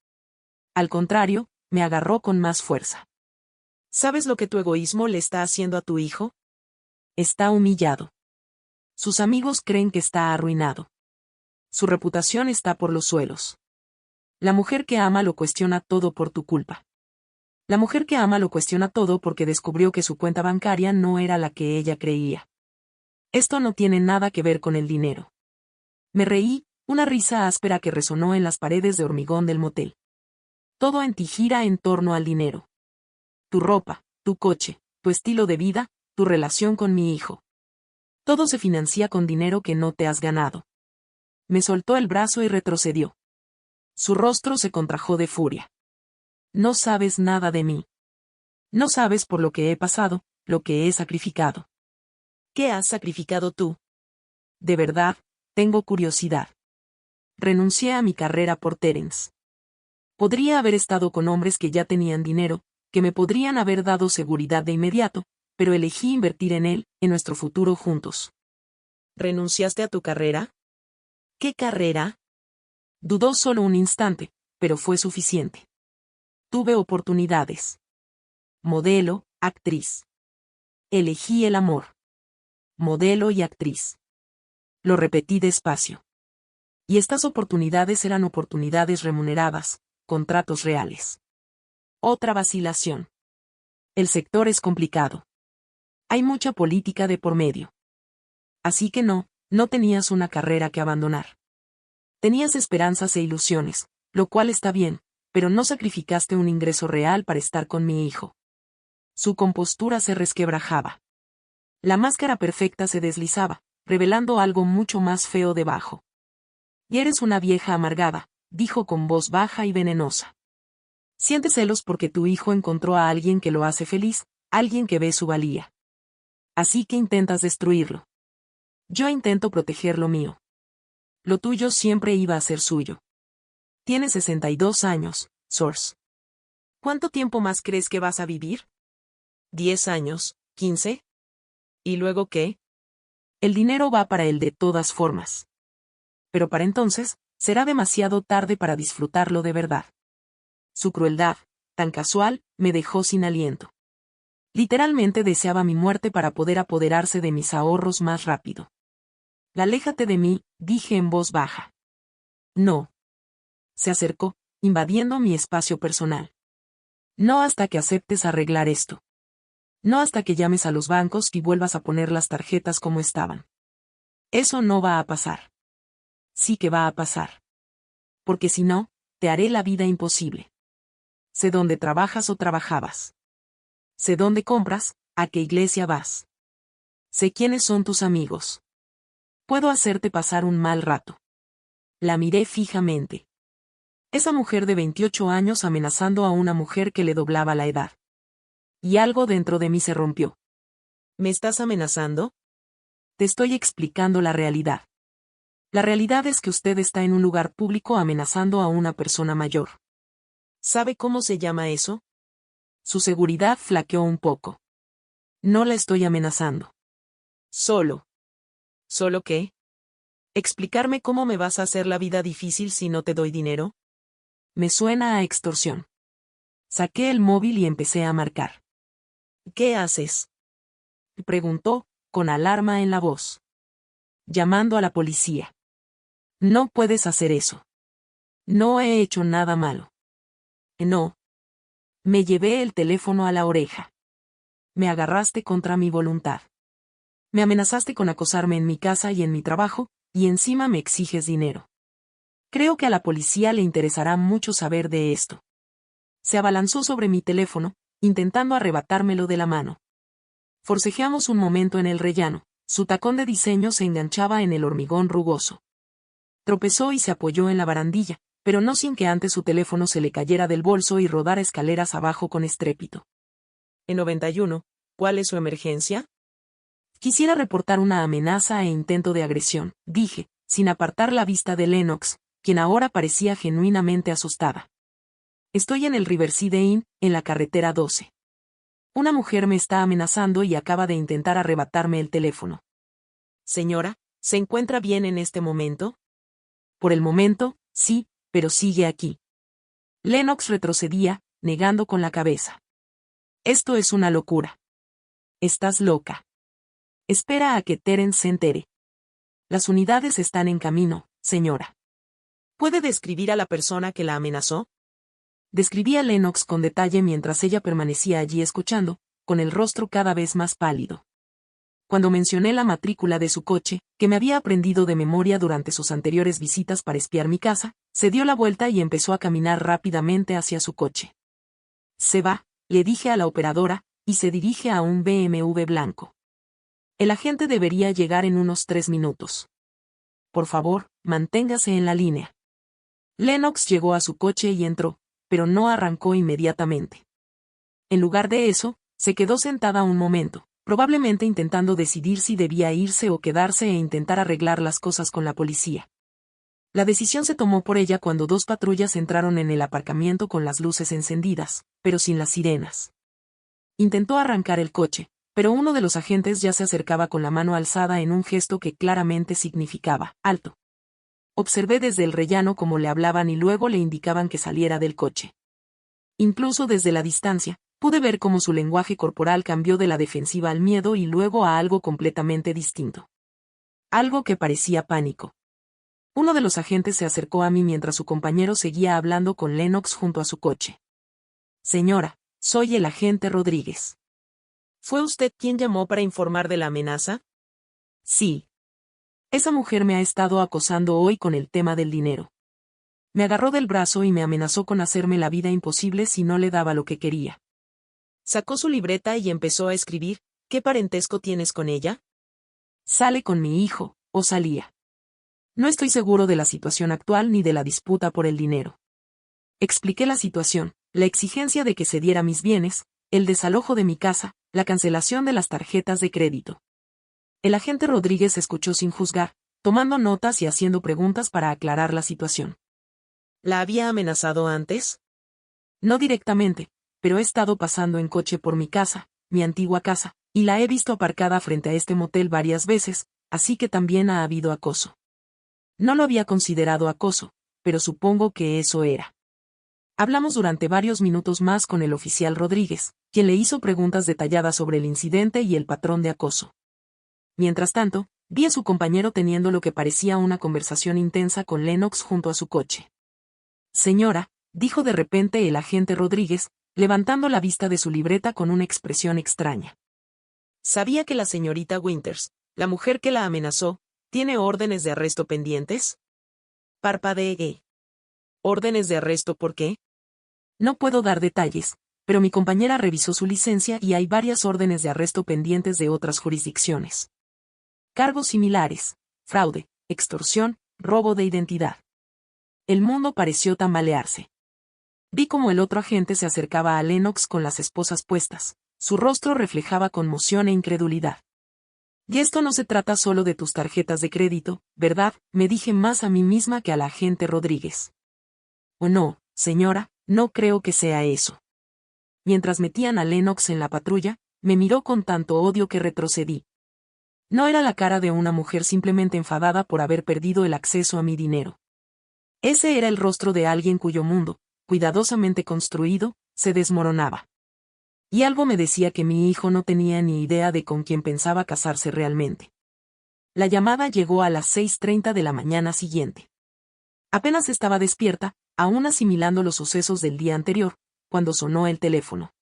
Al contrario, me agarró con más fuerza. ¿Sabes lo que tu egoísmo le está haciendo a tu hijo? Está humillado. Sus amigos creen que está arruinado. Su reputación está por los suelos. La mujer que ama lo cuestiona todo por tu culpa. La mujer que ama lo cuestiona todo porque descubrió que su cuenta bancaria no era la que ella creía. Esto no tiene nada que ver con el dinero. Me reí, una risa áspera que resonó en las paredes de hormigón del motel. Todo en ti gira en torno al dinero. Tu ropa, tu coche, tu estilo de vida, tu relación con mi hijo. Todo se financia con dinero que no te has ganado. Me soltó el brazo y retrocedió. Su rostro se contrajo de furia. No sabes nada de mí. No sabes por lo que he pasado, lo que he sacrificado. ¿Qué has sacrificado tú? De verdad, tengo curiosidad. Renuncié a mi carrera por Terence. Podría haber estado con hombres que ya tenían dinero, que me podrían haber dado seguridad de inmediato, pero elegí invertir en él, en nuestro futuro juntos. ¿Renunciaste a tu carrera? ¿Qué carrera? Dudó solo un instante, pero fue suficiente. Tuve oportunidades. Modelo, actriz. Elegí el amor. Modelo y actriz. Lo repetí despacio. Y estas oportunidades eran oportunidades remuneradas, contratos reales. Otra vacilación. El sector es complicado. Hay mucha política de por medio. Así que no tenías una carrera que abandonar. Tenías esperanzas e ilusiones, lo cual está bien, pero no sacrificaste un ingreso real para estar con mi hijo. Su compostura se resquebrajaba. La máscara perfecta se deslizaba, revelando algo mucho más feo debajo. Y eres una vieja amargada, dijo con voz baja y venenosa. Sientes celos porque tu hijo encontró a alguien que lo hace feliz, alguien que ve su valía. Así que intentas destruirlo. Yo intento proteger lo mío. Lo tuyo siempre iba a ser suyo. Tienes 62 años, Source. ¿Cuánto tiempo más crees que vas a vivir? ¿10 años? ¿15? ¿Y luego qué? El dinero va para él de todas formas. Pero para entonces, será demasiado tarde para disfrutarlo de verdad. Su crueldad, tan casual, me dejó sin aliento. Literalmente deseaba mi muerte para poder apoderarse de mis ahorros más rápido. Aléjate de mí, dije en voz baja. No. Se acercó, invadiendo mi espacio personal. No hasta que aceptes arreglar esto. No hasta que llames a los bancos y vuelvas a poner las tarjetas como estaban. Eso no va a pasar. Sí que va a pasar. Porque si no, te haré la vida imposible. Sé dónde trabajas o trabajabas. Sé dónde compras, a qué iglesia vas. Sé quiénes son tus amigos. Puedo hacerte pasar un mal rato. La miré fijamente. Esa mujer de 28 años amenazando a una mujer que le doblaba la edad. Y algo dentro de mí se rompió. ¿Me estás amenazando? Te estoy explicando la realidad. La realidad es que usted está en un lugar público amenazando a una persona mayor. ¿Sabe cómo se llama eso? Su seguridad flaqueó un poco. No la estoy amenazando. Solo. ¿Solo qué? ¿Explicarme cómo me vas a hacer la vida difícil si no te doy dinero? Me suena a extorsión. Saqué el móvil y empecé a marcar. ¿Qué haces? Preguntó, con alarma en la voz. Llamando a la policía. No puedes hacer eso. No he hecho nada malo. No. Me llevé el teléfono a la oreja. Me agarraste contra mi voluntad. Me amenazaste con acosarme en mi casa y en mi trabajo, y encima me exiges dinero. Creo que a la policía le interesará mucho saber de esto. Se abalanzó sobre mi teléfono, intentando arrebatármelo de la mano. Forcejeamos un momento en el rellano, su tacón de diseño se enganchaba en el hormigón rugoso. Tropezó y se apoyó en la barandilla, pero no sin que antes su teléfono se le cayera del bolso y rodara escaleras abajo con estrépito. En 91, ¿cuál es su emergencia? Quisiera reportar una amenaza e intento de agresión, dije, sin apartar la vista de Lennox, quien ahora parecía genuinamente asustada. Estoy en el Riverside Inn, en la carretera 12. Una mujer me está amenazando y acaba de intentar arrebatarme el teléfono. Señora, ¿se encuentra bien en este momento? Por el momento, sí, pero sigue aquí. Lennox retrocedía, negando con la cabeza. Esto es una locura. Estás loca. Espera a que Terence se entere. Las unidades están en camino, señora. ¿Puede describir a la persona que la amenazó? Describí a Lennox con detalle mientras ella permanecía allí escuchando, con el rostro cada vez más pálido. Cuando mencioné la matrícula de su coche, que me había aprendido de memoria durante sus anteriores visitas para espiar mi casa, se dio la vuelta y empezó a caminar rápidamente hacia su coche. Se va, le dije a la operadora, y se dirige a un BMW blanco. El agente debería llegar en unos 3 minutos. Por favor, manténgase en la línea. Lennox llegó a su coche y entró, pero no arrancó inmediatamente. En lugar de eso, se quedó sentada un momento, probablemente intentando decidir si debía irse o quedarse e intentar arreglar las cosas con la policía. La decisión se tomó por ella cuando 2 patrullas entraron en el aparcamiento con las luces encendidas, pero sin las sirenas. Intentó arrancar el coche, pero uno de los agentes ya se acercaba con la mano alzada en un gesto que claramente significaba, alto. Observé desde el rellano cómo le hablaban y luego le indicaban que saliera del coche. Incluso desde la distancia, pude ver cómo su lenguaje corporal cambió de la defensiva al miedo y luego a algo completamente distinto. Algo que parecía pánico. Uno de los agentes se acercó a mí mientras su compañero seguía hablando con Lennox junto a su coche. Señora, soy el agente Rodríguez. ¿Fue usted quien llamó para informar de la amenaza? Sí. Esa mujer me ha estado acosando hoy con el tema del dinero. Me agarró del brazo y me amenazó con hacerme la vida imposible si no le daba lo que quería. Sacó su libreta y empezó a escribir. ¿Qué parentesco tienes con ella? Sale con mi hijo, o salía. No estoy seguro de la situación actual ni de la disputa por el dinero. Expliqué la situación, la exigencia de que se diera mis bienes, el desalojo de mi casa, la cancelación de las tarjetas de crédito. El agente Rodríguez escuchó sin juzgar, tomando notas y haciendo preguntas para aclarar la situación. ¿La había amenazado antes? No directamente, pero he estado pasando en coche por mi casa, mi antigua casa, y la he visto aparcada frente a este motel varias veces, así que también ha habido acoso. No lo había considerado acoso, pero supongo que eso era. Hablamos durante varios minutos más con el oficial Rodríguez, quien le hizo preguntas detalladas sobre el incidente y el patrón de acoso. Mientras tanto, vi a su compañero teniendo lo que parecía una conversación intensa con Lennox junto a su coche. Señora, dijo de repente el agente Rodríguez, levantando la vista de su libreta con una expresión extraña. ¿Sabía que la señorita Winters, la mujer que la amenazó, tiene órdenes de arresto pendientes? Parpadeé. ¿Órdenes de arresto por qué? No puedo dar detalles, pero mi compañera revisó su licencia y hay varias órdenes de arresto pendientes de otras jurisdicciones. Cargos similares: fraude, extorsión, robo de identidad. El mundo pareció tambalearse. Vi cómo el otro agente se acercaba a Lennox con las esposas puestas. Su rostro reflejaba conmoción e incredulidad. Y esto no se trata solo de tus tarjetas de crédito, ¿verdad?, me dije más a mí misma que al agente Rodríguez. Oh no, señora, no creo que sea eso. Mientras metían a Lennox en la patrulla, me miró con tanto odio que retrocedí. No era la cara de una mujer simplemente enfadada por haber perdido el acceso a mi dinero. Ese era el rostro de alguien cuyo mundo, cuidadosamente construido, se desmoronaba. Y algo me decía que mi hijo no tenía ni idea de con quién pensaba casarse realmente. La llamada llegó a las 6:30 de la mañana siguiente. Apenas estaba despierta, aún asimilando los sucesos del día anterior, cuando sonó el teléfono.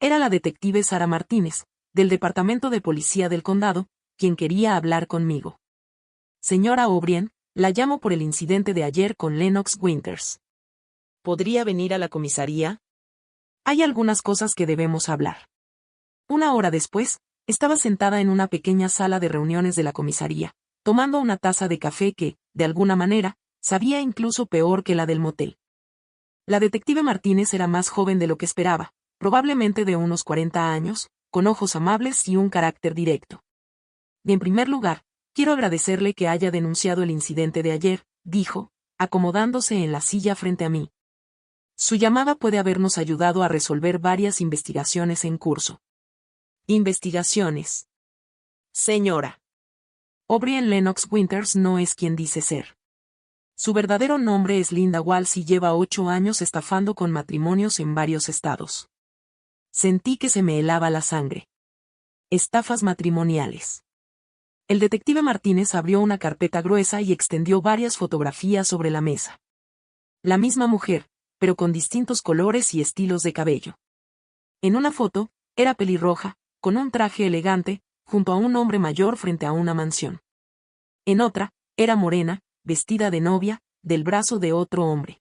Era la detective Sara Martínez, del Departamento de Policía del Condado, quien quería hablar conmigo. Señora O'Brien, la llamo por el incidente de ayer con Lennox Winters. ¿Podría venir a la comisaría? Hay algunas cosas que debemos hablar. Una hora después, estaba sentada en una pequeña sala de reuniones de la comisaría, tomando una taza de café que, de alguna manera, sabía incluso peor que la del motel. La detective Martínez era más joven de lo que esperaba, probablemente de unos 40 años, con ojos amables y un carácter directo. Y en primer lugar, quiero agradecerle que haya denunciado el incidente de ayer, dijo, acomodándose en la silla frente a mí. Su llamada puede habernos ayudado a resolver varias investigaciones en curso. Investigaciones. Señora. O'Brien Lennox Winters no es quien dice ser. Su verdadero nombre es Linda Walsh y lleva 8 años estafando con matrimonios en varios estados. Sentí que se me helaba la sangre. Estafas matrimoniales. El detective Martínez abrió una carpeta gruesa y extendió varias fotografías sobre la mesa. La misma mujer, pero con distintos colores y estilos de cabello. En una foto, era pelirroja, con un traje elegante, junto a un hombre mayor frente a una mansión. En otra, era morena, vestida de novia, del brazo de otro hombre.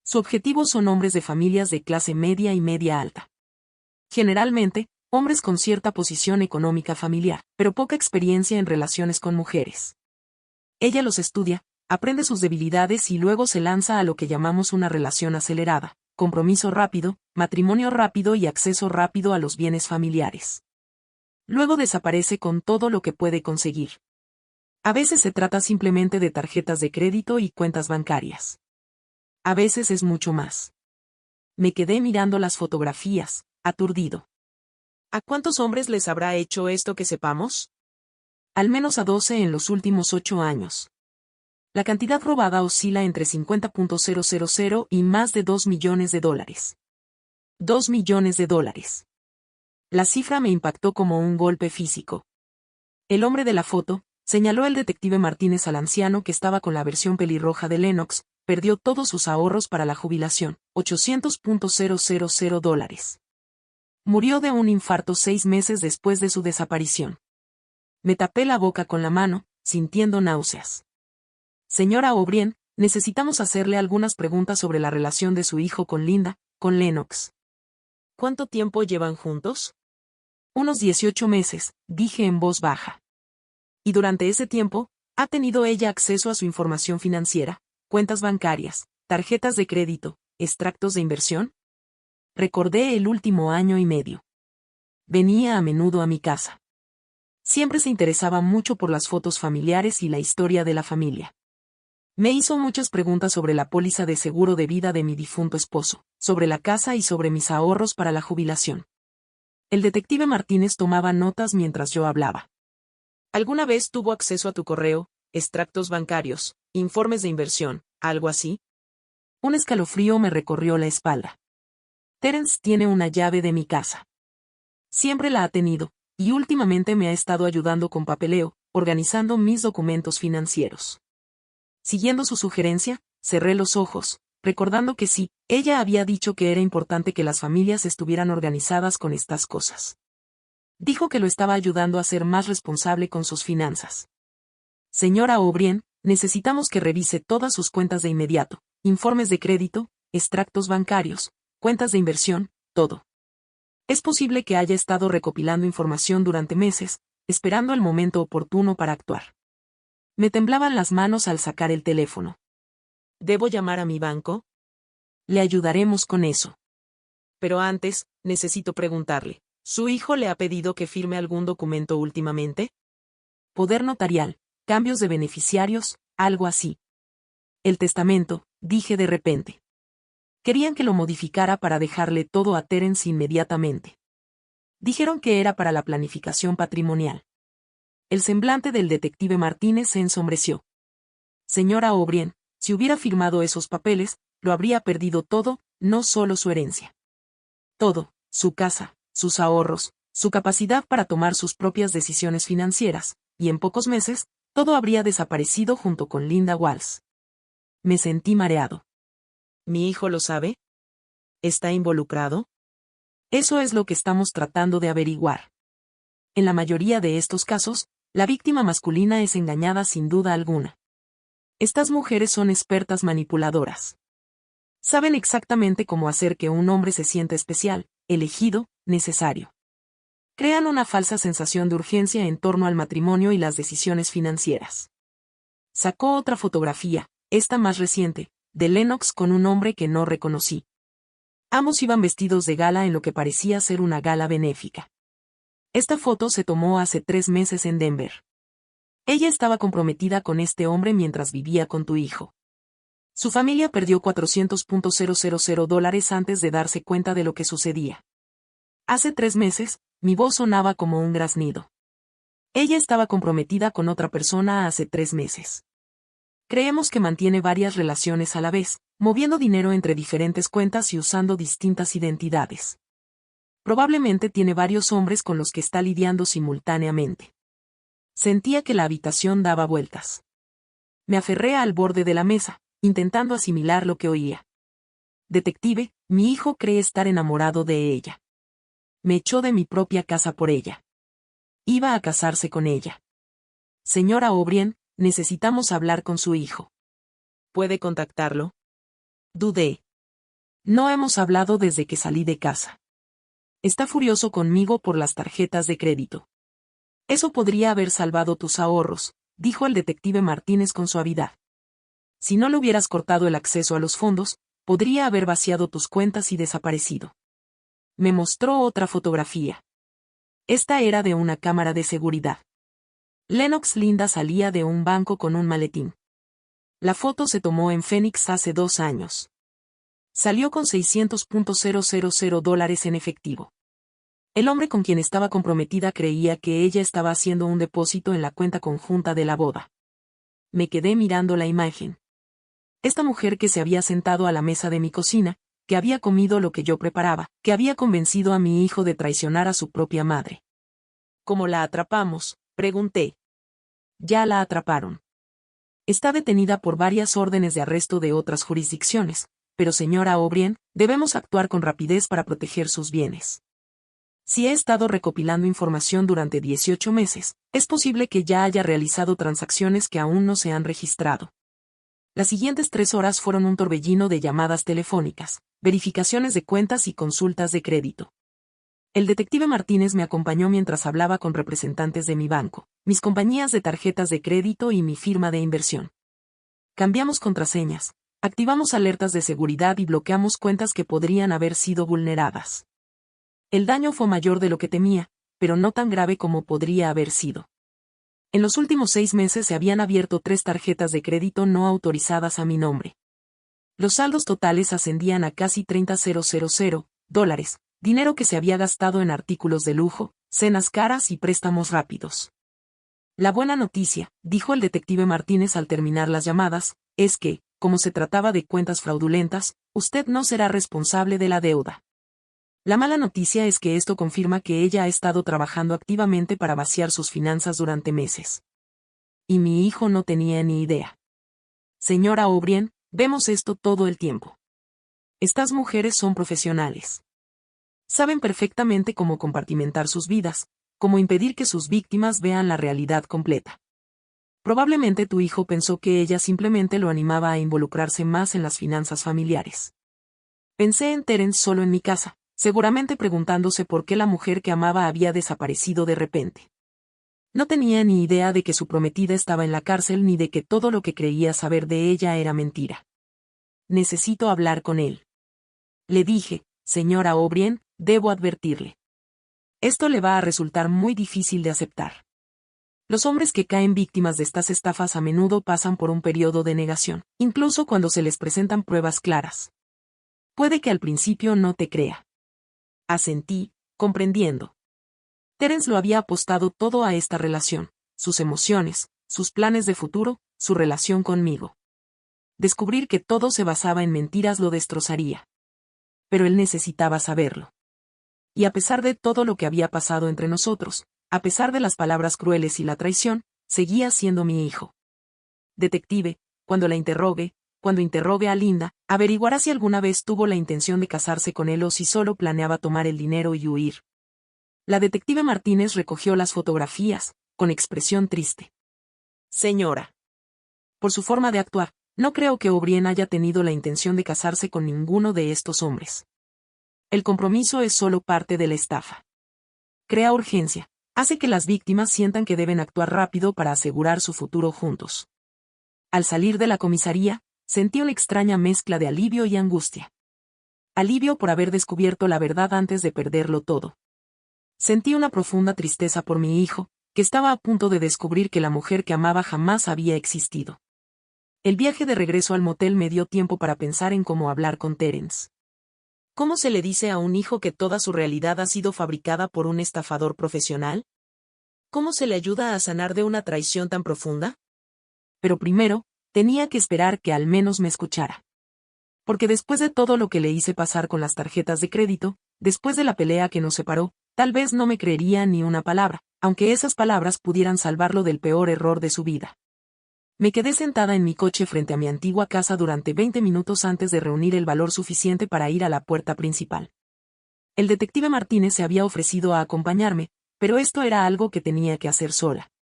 Su objetivo son hombres de familias de clase media y media alta. Generalmente, hombres con cierta posición económica familiar, pero poca experiencia en relaciones con mujeres. Ella los estudia, aprende sus debilidades y luego se lanza a lo que llamamos una relación acelerada, compromiso rápido, matrimonio rápido y acceso rápido a los bienes familiares. Luego desaparece con todo lo que puede conseguir. A veces se trata simplemente de tarjetas de crédito y cuentas bancarias. A veces es mucho más. Me quedé mirando las fotografías, aturdido. ¿A cuántos hombres les habrá hecho esto que sepamos? Al menos a 12 en los últimos 8 años. La cantidad robada oscila entre 50.000 y más de $2 millones. $2 millones. La cifra me impactó como un golpe físico. El hombre de la foto, señaló el detective Martínez al anciano que estaba con la versión pelirroja de Lennox, perdió todos sus ahorros para la jubilación, $800.000. Murió de un infarto 6 meses después de su desaparición. Me tapé la boca con la mano, sintiendo náuseas. Señora O'Brien, necesitamos hacerle algunas preguntas sobre la relación de su hijo con Linda, con Lennox. ¿Cuánto tiempo llevan juntos? Unos 18 meses, dije en voz baja. Y durante ese tiempo, ¿ha tenido ella acceso a su información financiera, cuentas bancarias, tarjetas de crédito, extractos de inversión? Recordé el último año y medio. Venía a menudo a mi casa. Siempre se interesaba mucho por las fotos familiares y la historia de la familia. Me hizo muchas preguntas sobre la póliza de seguro de vida de mi difunto esposo, sobre la casa y sobre mis ahorros para la jubilación. El detective Martínez tomaba notas mientras yo hablaba. ¿Alguna vez tuvo acceso a tu correo, extractos bancarios, informes de inversión, algo así? Un escalofrío me recorrió la espalda. Terence tiene una llave de mi casa. Siempre la ha tenido, y últimamente me ha estado ayudando con papeleo, organizando mis documentos financieros. Siguiendo su sugerencia, cerré los ojos, recordando que sí, ella había dicho que era importante que las familias estuvieran organizadas con estas cosas. Dijo que lo estaba ayudando a ser más responsable con sus finanzas. Señora O'Brien, necesitamos que revise todas sus cuentas de inmediato, informes de crédito, extractos bancarios, cuentas de inversión, todo. Es posible que haya estado recopilando información durante meses, esperando el momento oportuno para actuar. Me temblaban las manos al sacar el teléfono. ¿Debo llamar a mi banco? Le ayudaremos con eso. Pero antes, necesito preguntarle, ¿su hijo le ha pedido que firme algún documento últimamente? Poder notarial, cambios de beneficiarios, algo así. El testamento, dije de repente. Querían que lo modificara para dejarle todo a Terence inmediatamente. Dijeron que era para la planificación patrimonial. El semblante del detective Martínez se ensombreció. Señora O'Brien, si hubiera firmado esos papeles, lo habría perdido todo, no solo su herencia. Todo, su casa, sus ahorros, su capacidad para tomar sus propias decisiones financieras, y en pocos meses, todo habría desaparecido junto con Linda Walls. Me sentí mareado. ¿Mi hijo lo sabe? ¿Está involucrado? Eso es lo que estamos tratando de averiguar. En la mayoría de estos casos, la víctima masculina es engañada sin duda alguna. Estas mujeres son expertas manipuladoras. Saben exactamente cómo hacer que un hombre se sienta especial, elegido, necesario. Crean una falsa sensación de urgencia en torno al matrimonio y las decisiones financieras. Sacó otra fotografía, esta más reciente, de Lennox con un hombre que no reconocí. Ambos iban vestidos de gala en lo que parecía ser una gala benéfica. Esta foto se tomó hace 3 meses en Denver. Ella estaba comprometida con este hombre mientras vivía con tu hijo. Su familia perdió $400,000 antes de darse cuenta de lo que sucedía. Hace 3 meses, mi voz sonaba como un graznido. Ella estaba comprometida con otra persona hace 3 meses. Creemos que mantiene varias relaciones a la vez, moviendo dinero entre diferentes cuentas y usando distintas identidades. Probablemente tiene varios hombres con los que está lidiando simultáneamente. Sentía que la habitación daba vueltas. Me aferré al borde de la mesa, intentando asimilar lo que oía. Detective, mi hijo cree estar enamorado de ella. Me echó de mi propia casa por ella. Iba a casarse con ella. Señora O'Brien, necesitamos hablar con su hijo. ¿Puede contactarlo? Dudé. No hemos hablado desde que salí de casa. Está furioso conmigo por las tarjetas de crédito. Eso podría haber salvado tus ahorros, dijo el detective Martínez con suavidad. Si no le hubieras cortado el acceso a los fondos, podría haber vaciado tus cuentas y desaparecido. Me mostró otra fotografía. Esta era de una cámara de seguridad. Lennox Linda salía de un banco con un maletín. La foto se tomó en Phoenix hace 2 años. Salió con $600,000 en efectivo. El hombre con quien estaba comprometida creía que ella estaba haciendo un depósito en la cuenta conjunta de la boda. Me quedé mirando la imagen. Esta mujer que se había sentado a la mesa de mi cocina, que había comido lo que yo preparaba, que había convencido a mi hijo de traicionar a su propia madre. ¿Cómo la atrapamos?, pregunté. Ya la atraparon. Está detenida por varias órdenes de arresto de otras jurisdicciones, pero señora O'Brien, debemos actuar con rapidez para proteger sus bienes. Si he estado recopilando información durante 18 meses, es posible que ya haya realizado transacciones que aún no se han registrado. Las siguientes 3 horas fueron un torbellino de llamadas telefónicas, verificaciones de cuentas y consultas de crédito. El detective Martínez me acompañó mientras hablaba con representantes de mi banco, mis compañías de tarjetas de crédito y mi firma de inversión. Cambiamos contraseñas, activamos alertas de seguridad y bloqueamos cuentas que podrían haber sido vulneradas. El daño fue mayor de lo que temía, pero no tan grave como podría haber sido. En los últimos 6 meses se habían abierto 3 tarjetas de crédito no autorizadas a mi nombre. Los saldos totales ascendían a casi $30,000, dinero que se había gastado en artículos de lujo, cenas caras y préstamos rápidos. La buena noticia, dijo el detective Martínez al terminar las llamadas, es que, como se trataba de cuentas fraudulentas, usted no será responsable de la deuda. La mala noticia es que esto confirma que ella ha estado trabajando activamente para vaciar sus finanzas durante meses. Y mi hijo no tenía ni idea. Señora O'Brien, vemos esto todo el tiempo. Estas mujeres son profesionales. Saben perfectamente cómo compartimentar sus vidas, cómo impedir que sus víctimas vean la realidad completa. Probablemente tu hijo pensó que ella simplemente lo animaba a involucrarse más en las finanzas familiares. Pensé en Terence solo en mi casa, seguramente preguntándose por qué la mujer que amaba había desaparecido de repente. No tenía ni idea de que su prometida estaba en la cárcel ni de que todo lo que creía saber de ella era mentira. Necesito hablar con él. Le dije, señora O'Brien, debo advertirle. Esto le va a resultar muy difícil de aceptar. Los hombres que caen víctimas de estas estafas a menudo pasan por un periodo de negación, incluso cuando se les presentan pruebas claras. Puede que al principio no te crea. Asentí, comprendiendo. Terence lo había apostado todo a esta relación, sus emociones, sus planes de futuro, su relación conmigo. Descubrir que todo se basaba en mentiras lo destrozaría. Pero él necesitaba saberlo. Y a pesar de todo lo que había pasado entre nosotros, a pesar de las palabras crueles y la traición, seguía siendo mi hijo. Detective, cuando interrogue a Linda, averiguará si alguna vez tuvo la intención de casarse con él o si solo planeaba tomar el dinero y huir. La detective Martínez recogió las fotografías, con expresión triste. Señora. Por su forma de actuar, no creo que O'Brien haya tenido la intención de casarse con ninguno de estos hombres. El compromiso es solo parte de la estafa. Crea urgencia, hace que las víctimas sientan que deben actuar rápido para asegurar su futuro juntos. Al salir de la comisaría, sentí una extraña mezcla de alivio y angustia. Alivio por haber descubierto la verdad antes de perderlo todo. Sentí una profunda tristeza por mi hijo, que estaba a punto de descubrir que la mujer que amaba jamás había existido. El viaje de regreso al motel me dio tiempo para pensar en cómo hablar con Terence. ¿Cómo se le dice a un hijo que toda su realidad ha sido fabricada por un estafador profesional? ¿Cómo se le ayuda a sanar de una traición tan profunda? Pero primero, tenía que esperar que al menos me escuchara. Porque después de todo lo que le hice pasar con las tarjetas de crédito, después de la pelea que nos separó, tal vez no me creería ni una palabra, aunque esas palabras pudieran salvarlo del peor error de su vida. Me quedé sentada en mi coche frente a mi antigua casa durante 20 minutos antes de reunir el valor suficiente para ir a la puerta principal. El detective Martínez se había ofrecido a acompañarme, pero esto era algo que tenía que hacer sola.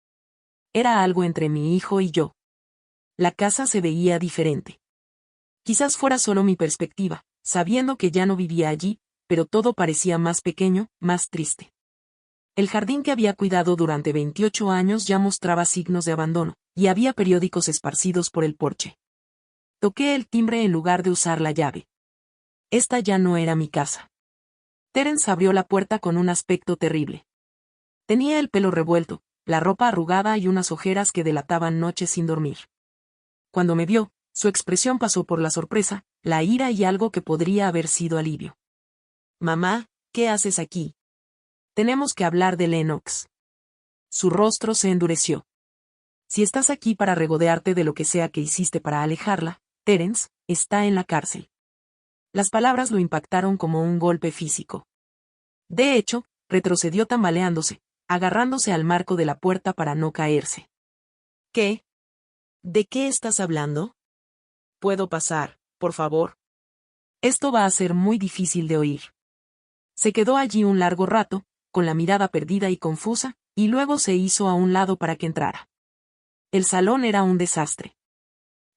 Era algo entre mi hijo y yo. La casa se veía diferente. Quizás fuera solo mi perspectiva, sabiendo que ya no vivía allí, pero todo parecía más pequeño, más triste. El jardín que había cuidado durante 28 años ya mostraba signos de abandono, y había periódicos esparcidos por el porche. Toqué el timbre en lugar de usar la llave. Esta ya no era mi casa. Terence abrió la puerta con un aspecto terrible. Tenía el pelo revuelto, la ropa arrugada y unas ojeras que delataban noches sin dormir. Cuando me vio, su expresión pasó por la sorpresa, la ira y algo que podría haber sido alivio. Mamá, ¿qué haces aquí? Tenemos que hablar de Lennox. Su rostro se endureció. Si estás aquí para regodearte de lo que sea que hiciste para alejarla, Terence está en la cárcel. Las palabras lo impactaron como un golpe físico. De hecho, retrocedió tambaleándose, agarrándose al marco de la puerta para no caerse. ¿Qué? ¿De qué estás hablando? ¿Puedo pasar, por favor? Esto va a ser muy difícil de oír. Se quedó allí un largo rato, con la mirada perdida y confusa, y luego se hizo a un lado para que entrara. El salón era un desastre.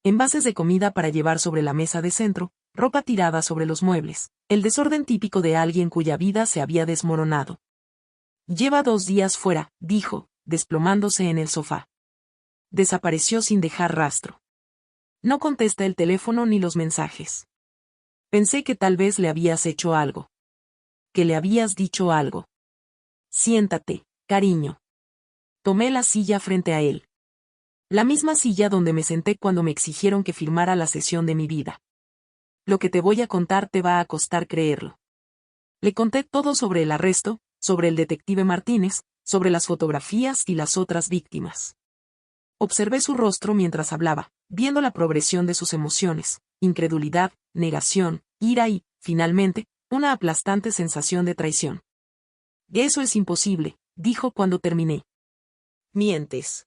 Envases de comida para llevar sobre la mesa de centro, ropa tirada sobre los muebles, el desorden típico de alguien cuya vida se había desmoronado. Lleva 2 días fuera, dijo, desplomándose en el sofá. Desapareció sin dejar rastro. No contesta el teléfono ni los mensajes. Pensé que tal vez le habías hecho algo. Que le habías dicho algo. Siéntate, cariño. Tomé la silla frente a él. La misma silla donde me senté cuando me exigieron que firmara la cesión de mi vida. Lo que te voy a contar te va a costar creerlo. Le conté todo sobre el arresto, sobre el detective Martínez, sobre las fotografías y las otras víctimas. Observé su rostro mientras hablaba, viendo la progresión de sus emociones, incredulidad, negación, ira y, finalmente, una aplastante sensación de traición. Eso es imposible, dijo cuando terminé. Mientes.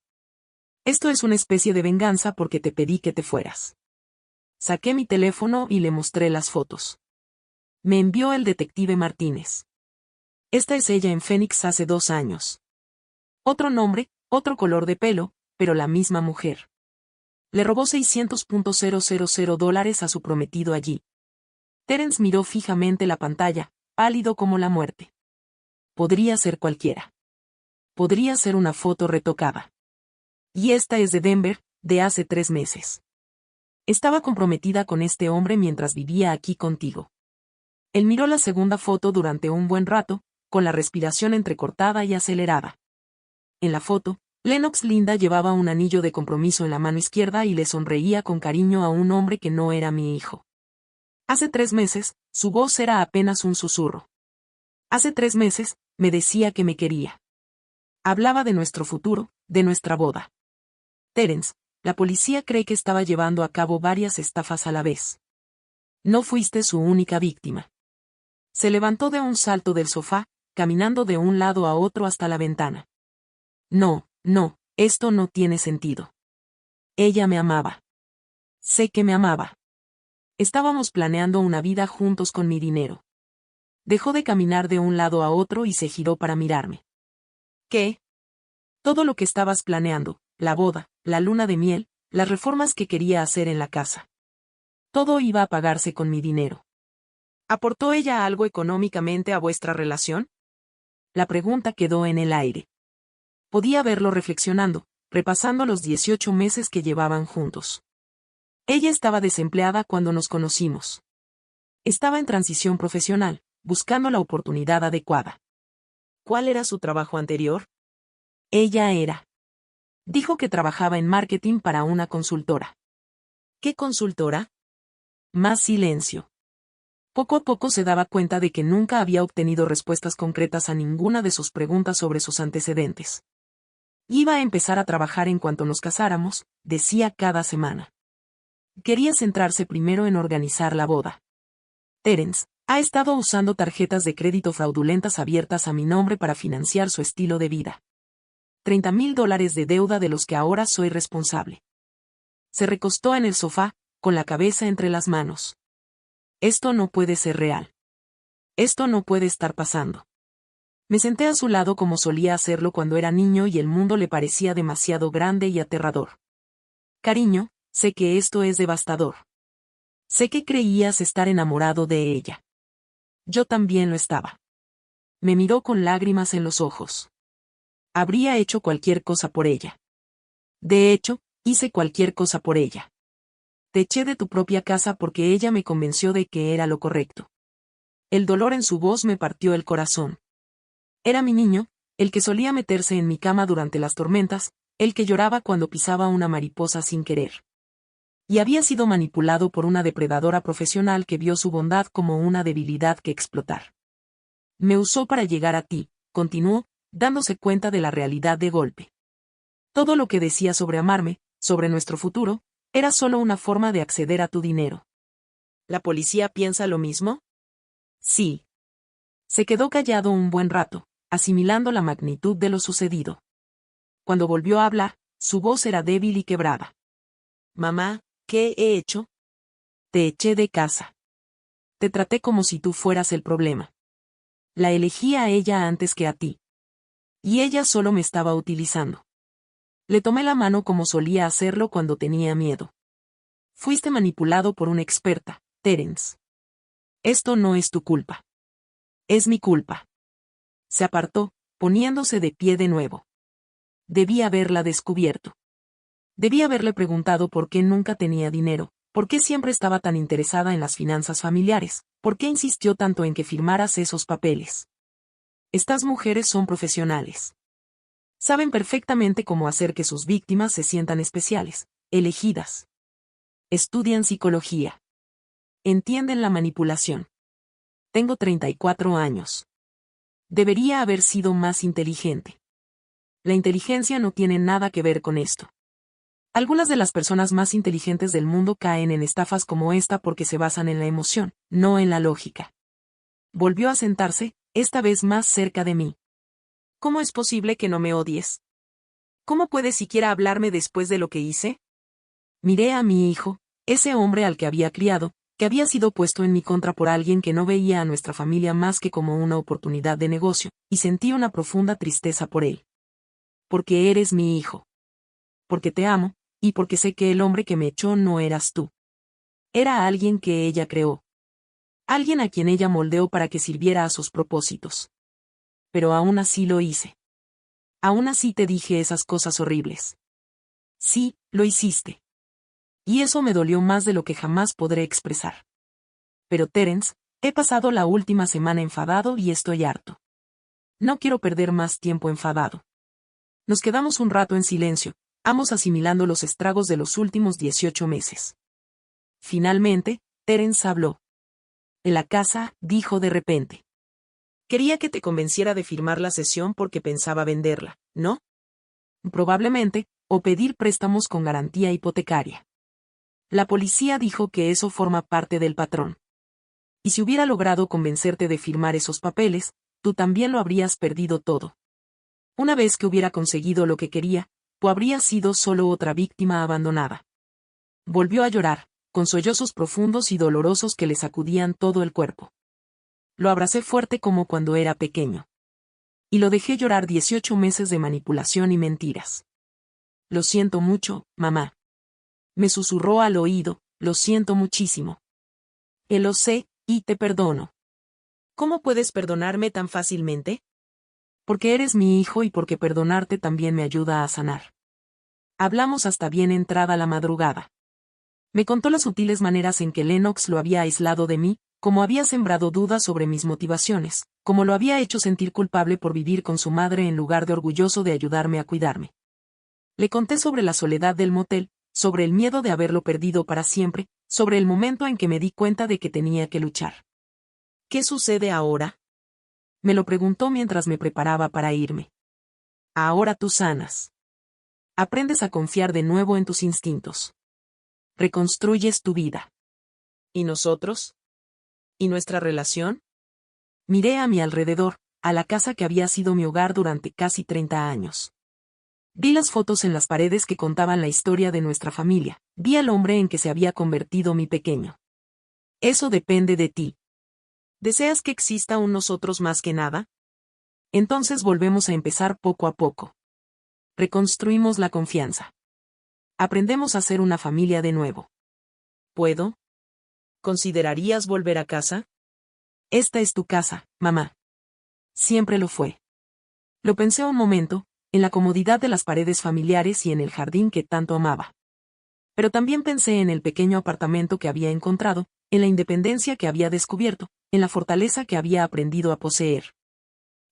Esto es una especie de venganza porque te pedí que te fueras. Saqué mi teléfono y le mostré las fotos. Me envió el detective Martínez. Esta es ella en Phoenix hace 2 años. Otro nombre, otro color de pelo, pero la misma mujer. Le robó $600,000 a su prometido allí. Terence miró fijamente la pantalla, pálido como la muerte. Podría ser cualquiera. Podría ser una foto retocada. Y esta es de Denver, de hace 3 meses. Estaba comprometida con este hombre mientras vivía aquí contigo. Él miró la segunda foto durante un buen rato, con la respiración entrecortada y acelerada. En la foto, Lennox Linda llevaba un anillo de compromiso en la mano izquierda y le sonreía con cariño a un hombre que no era mi hijo. Hace 3 meses, su voz era apenas un susurro. Hace 3 meses, me decía que me quería. Hablaba de nuestro futuro, de nuestra boda. Terence, la policía cree que estaba llevando a cabo varias estafas a la vez. No fuiste su única víctima. Se levantó de un salto del sofá, caminando de un lado a otro hasta la ventana. No, no, esto no tiene sentido. Ella me amaba. Sé que me amaba. Estábamos planeando una vida juntos con mi dinero. Dejó de caminar de un lado a otro y se giró para mirarme. ¿Qué? Todo lo que estabas planeando, la boda, la luna de miel, las reformas que quería hacer en la casa. Todo iba a pagarse con mi dinero. ¿Aportó ella algo económicamente a vuestra relación? La pregunta quedó en el aire. Podía verlo reflexionando, repasando los 18 meses que llevaban juntos. Ella estaba desempleada cuando nos conocimos. Estaba en transición profesional, buscando la oportunidad adecuada. ¿Cuál era su trabajo anterior? Ella era. Dijo que trabajaba en marketing para una consultora. ¿Qué consultora? Más silencio. Poco a poco se daba cuenta de que nunca había obtenido respuestas concretas a ninguna de sus preguntas sobre sus antecedentes. Iba a empezar a trabajar en cuanto nos casáramos, decía cada semana. Quería centrarse primero en organizar la boda. Terence ha estado usando tarjetas de crédito fraudulentas abiertas a mi nombre para financiar su estilo de vida. $30,000 de deuda de los que ahora soy responsable. Se recostó en el sofá, con la cabeza entre las manos. Esto no puede ser real. Esto no puede estar pasando. Me senté a su lado como solía hacerlo cuando era niño y el mundo le parecía demasiado grande y aterrador. Cariño, sé que esto es devastador. Sé que creías estar enamorado de ella. Yo también lo estaba. Me miró con lágrimas en los ojos. Habría hecho cualquier cosa por ella. De hecho, hice cualquier cosa por ella. Te eché de tu propia casa porque ella me convenció de que era lo correcto. El dolor en su voz me partió el corazón. Era mi niño, el que solía meterse en mi cama durante las tormentas, el que lloraba cuando pisaba una mariposa sin querer. Y había sido manipulado por una depredadora profesional que vio su bondad como una debilidad que explotar. Me usó para llegar a ti, continuó, dándose cuenta de la realidad de golpe. Todo lo que decía sobre amarme, sobre nuestro futuro, era solo una forma de acceder a tu dinero. ¿La policía piensa lo mismo? Sí. Se quedó callado un buen rato, asimilando la magnitud de lo sucedido. Cuando volvió a hablar, su voz era débil y quebrada. Mamá, ¿qué he hecho? Te eché de casa. Te traté como si tú fueras el problema. La elegí a ella antes que a ti. Y ella solo me estaba utilizando. Le tomé la mano como solía hacerlo cuando tenía miedo. Fuiste manipulado por una experta, Terence. Esto no es tu culpa. Es mi culpa. Se apartó, poniéndose de pie de nuevo. Debí haberla descubierto. Debí haberle preguntado por qué nunca tenía dinero, por qué siempre estaba tan interesada en las finanzas familiares, por qué insistió tanto en que firmaras esos papeles. Estas mujeres son profesionales. Saben perfectamente cómo hacer que sus víctimas se sientan especiales, elegidas. Estudian psicología. Entienden la manipulación. Tengo 34 años. Debería haber sido más inteligente. La inteligencia no tiene nada que ver con esto. Algunas de las personas más inteligentes del mundo caen en estafas como esta porque se basan en la emoción, no en la lógica. Volvió a sentarse, esta vez más cerca de mí. ¿Cómo es posible que no me odies? ¿Cómo puedes siquiera hablarme después de lo que hice? Miré a mi hijo, ese hombre al que había criado, que había sido puesto en mi contra por alguien que no veía a nuestra familia más que como una oportunidad de negocio, y sentí una profunda tristeza por él. Porque eres mi hijo. Porque te amo, y porque sé que el hombre que me echó no eras tú. Era alguien que ella creó. Alguien a quien ella moldeó para que sirviera a sus propósitos. Pero aún así lo hice. Aún así te dije esas cosas horribles. Sí, lo hiciste. Y eso me dolió más de lo que jamás podré expresar. Pero Terence, he pasado la última semana enfadado y estoy harto. No quiero perder más tiempo enfadado. Nos quedamos un rato en silencio, ambos asimilando los estragos de los últimos 18 meses. Finalmente, Terence habló. En la casa, dijo de repente. Quería que te convenciera de firmar la cesión porque pensaba venderla, ¿no? Probablemente, o pedir préstamos con garantía hipotecaria. La policía dijo que eso forma parte del patrón. Y si hubiera logrado convencerte de firmar esos papeles, tú también lo habrías perdido todo. Una vez que hubiera conseguido lo que quería, tú habrías sido solo otra víctima abandonada. Volvió a llorar, con sollozos profundos y dolorosos que le sacudían todo el cuerpo. Lo abracé fuerte como cuando era pequeño. Y lo dejé llorar 18 meses de manipulación y mentiras. Lo siento mucho, mamá. Me susurró al oído, lo siento muchísimo. Lo sé, y te perdono. ¿Cómo puedes perdonarme tan fácilmente? Porque eres mi hijo y porque perdonarte también me ayuda a sanar. Hablamos hasta bien entrada la madrugada. Me contó las sutiles maneras en que Lennox lo había aislado de mí, cómo había sembrado dudas sobre mis motivaciones, cómo lo había hecho sentir culpable por vivir con su madre en lugar de orgulloso de ayudarme a cuidarme. Le conté sobre la soledad del motel, sobre el miedo de haberlo perdido para siempre, sobre el momento en que me di cuenta de que tenía que luchar. ¿Qué sucede ahora? Me lo preguntó mientras me preparaba para irme. Ahora tú sanas. Aprendes a confiar de nuevo en tus instintos. Reconstruyes tu vida. ¿Y nosotros? ¿Y nuestra relación? Miré a mi alrededor, a la casa que había sido mi hogar durante casi 30 años. Vi las fotos en las paredes que contaban la historia de nuestra familia, vi al hombre en que se había convertido mi pequeño. Eso depende de ti. ¿Deseas que exista un nosotros más que nada? Entonces volvemos a empezar poco a poco. Reconstruimos la confianza. Aprendemos a ser una familia de nuevo. ¿Puedo? ¿Considerarías volver a casa? Esta es tu casa, mamá. Siempre lo fue. Lo pensé un momento, en la comodidad de las paredes familiares y en el jardín que tanto amaba. Pero también pensé en el pequeño apartamento que había encontrado, en la independencia que había descubierto, en la fortaleza que había aprendido a poseer.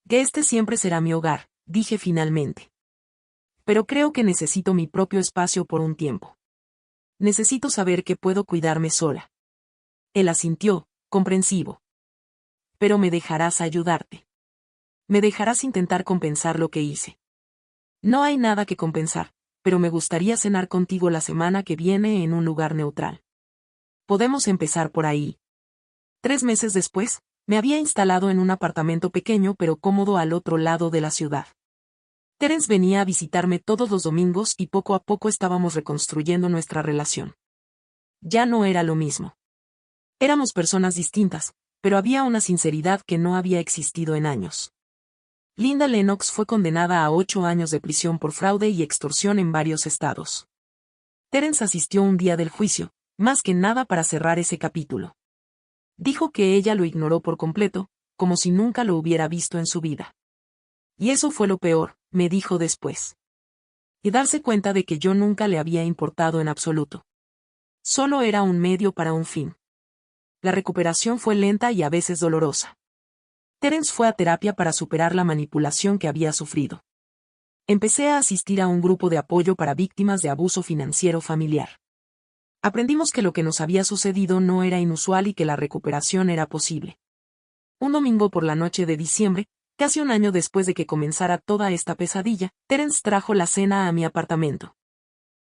Que este siempre será mi hogar, dije finalmente. Pero creo que necesito mi propio espacio por un tiempo. Necesito saber que puedo cuidarme sola. Él asintió, comprensivo. Pero me dejarás ayudarte. Me dejarás intentar compensar lo que hice. No hay nada que compensar, pero me gustaría cenar contigo la semana que viene en un lugar neutral. Podemos empezar por ahí. 3 meses después, me había instalado en un apartamento pequeño pero cómodo al otro lado de la ciudad. Terence venía a visitarme todos los domingos y poco a poco estábamos reconstruyendo nuestra relación. Ya no era lo mismo. Éramos personas distintas, pero había una sinceridad que no había existido en años. Linda Lennox fue condenada a 8 años de prisión por fraude y extorsión en varios estados. Terence asistió un día del juicio, más que nada para cerrar ese capítulo. Dijo que ella lo ignoró por completo, como si nunca lo hubiera visto en su vida. Y eso fue lo peor, me dijo después. Y darse cuenta de que yo nunca le había importado en absoluto. Solo era un medio para un fin. La recuperación fue lenta y a veces dolorosa. Terence fue a terapia para superar la manipulación que había sufrido. Empecé a asistir a un grupo de apoyo para víctimas de abuso financiero familiar. Aprendimos que lo que nos había sucedido no era inusual y que la recuperación era posible. Un domingo por la noche de diciembre, casi un año después de que comenzara toda esta pesadilla, Terence trajo la cena a mi apartamento.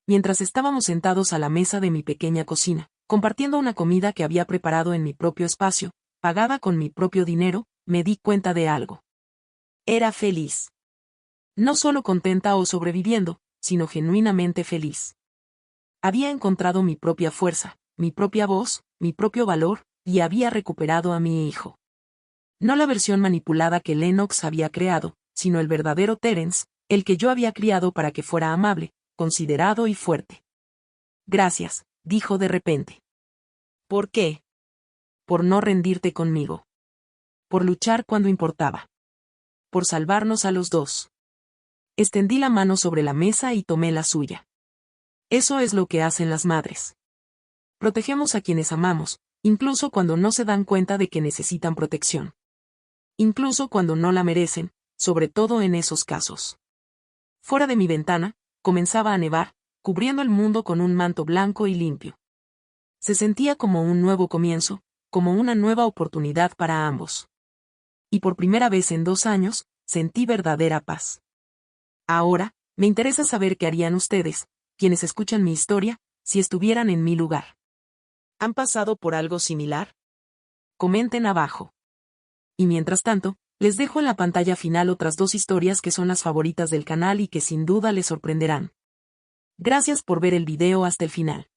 Mientras estábamos sentados a la mesa de mi pequeña cocina, compartiendo una comida que había preparado en mi propio espacio, pagada con mi propio dinero, me di cuenta de algo. Era feliz. No solo contenta o sobreviviendo, sino genuinamente feliz. Había encontrado mi propia fuerza, mi propia voz, mi propio valor, y había recuperado a mi hijo. No la versión manipulada que Lennox había creado, sino el verdadero Terence, el que yo había criado para que fuera amable, considerado y fuerte. Gracias, dijo de repente. ¿Por qué? Por no rendirte conmigo. Por luchar cuando importaba. Por salvarnos a los dos. Extendí la mano sobre la mesa y tomé la suya. Eso es lo que hacen las madres. Protegemos a quienes amamos, incluso cuando no se dan cuenta de que necesitan protección. Incluso cuando no la merecen, sobre todo en esos casos. Fuera de mi ventana, comenzaba a nevar, cubriendo el mundo con un manto blanco y limpio. Se sentía como un nuevo comienzo, como una nueva oportunidad para ambos. Y por primera vez en 2 años, sentí verdadera paz. Ahora, me interesa saber qué harían ustedes, quienes escuchan mi historia, si estuvieran en mi lugar. ¿Han pasado por algo similar? Comenten abajo. Y mientras tanto, les dejo en la pantalla final otras 2 historias que son las favoritas del canal y que sin duda les sorprenderán. Gracias por ver el video hasta el final.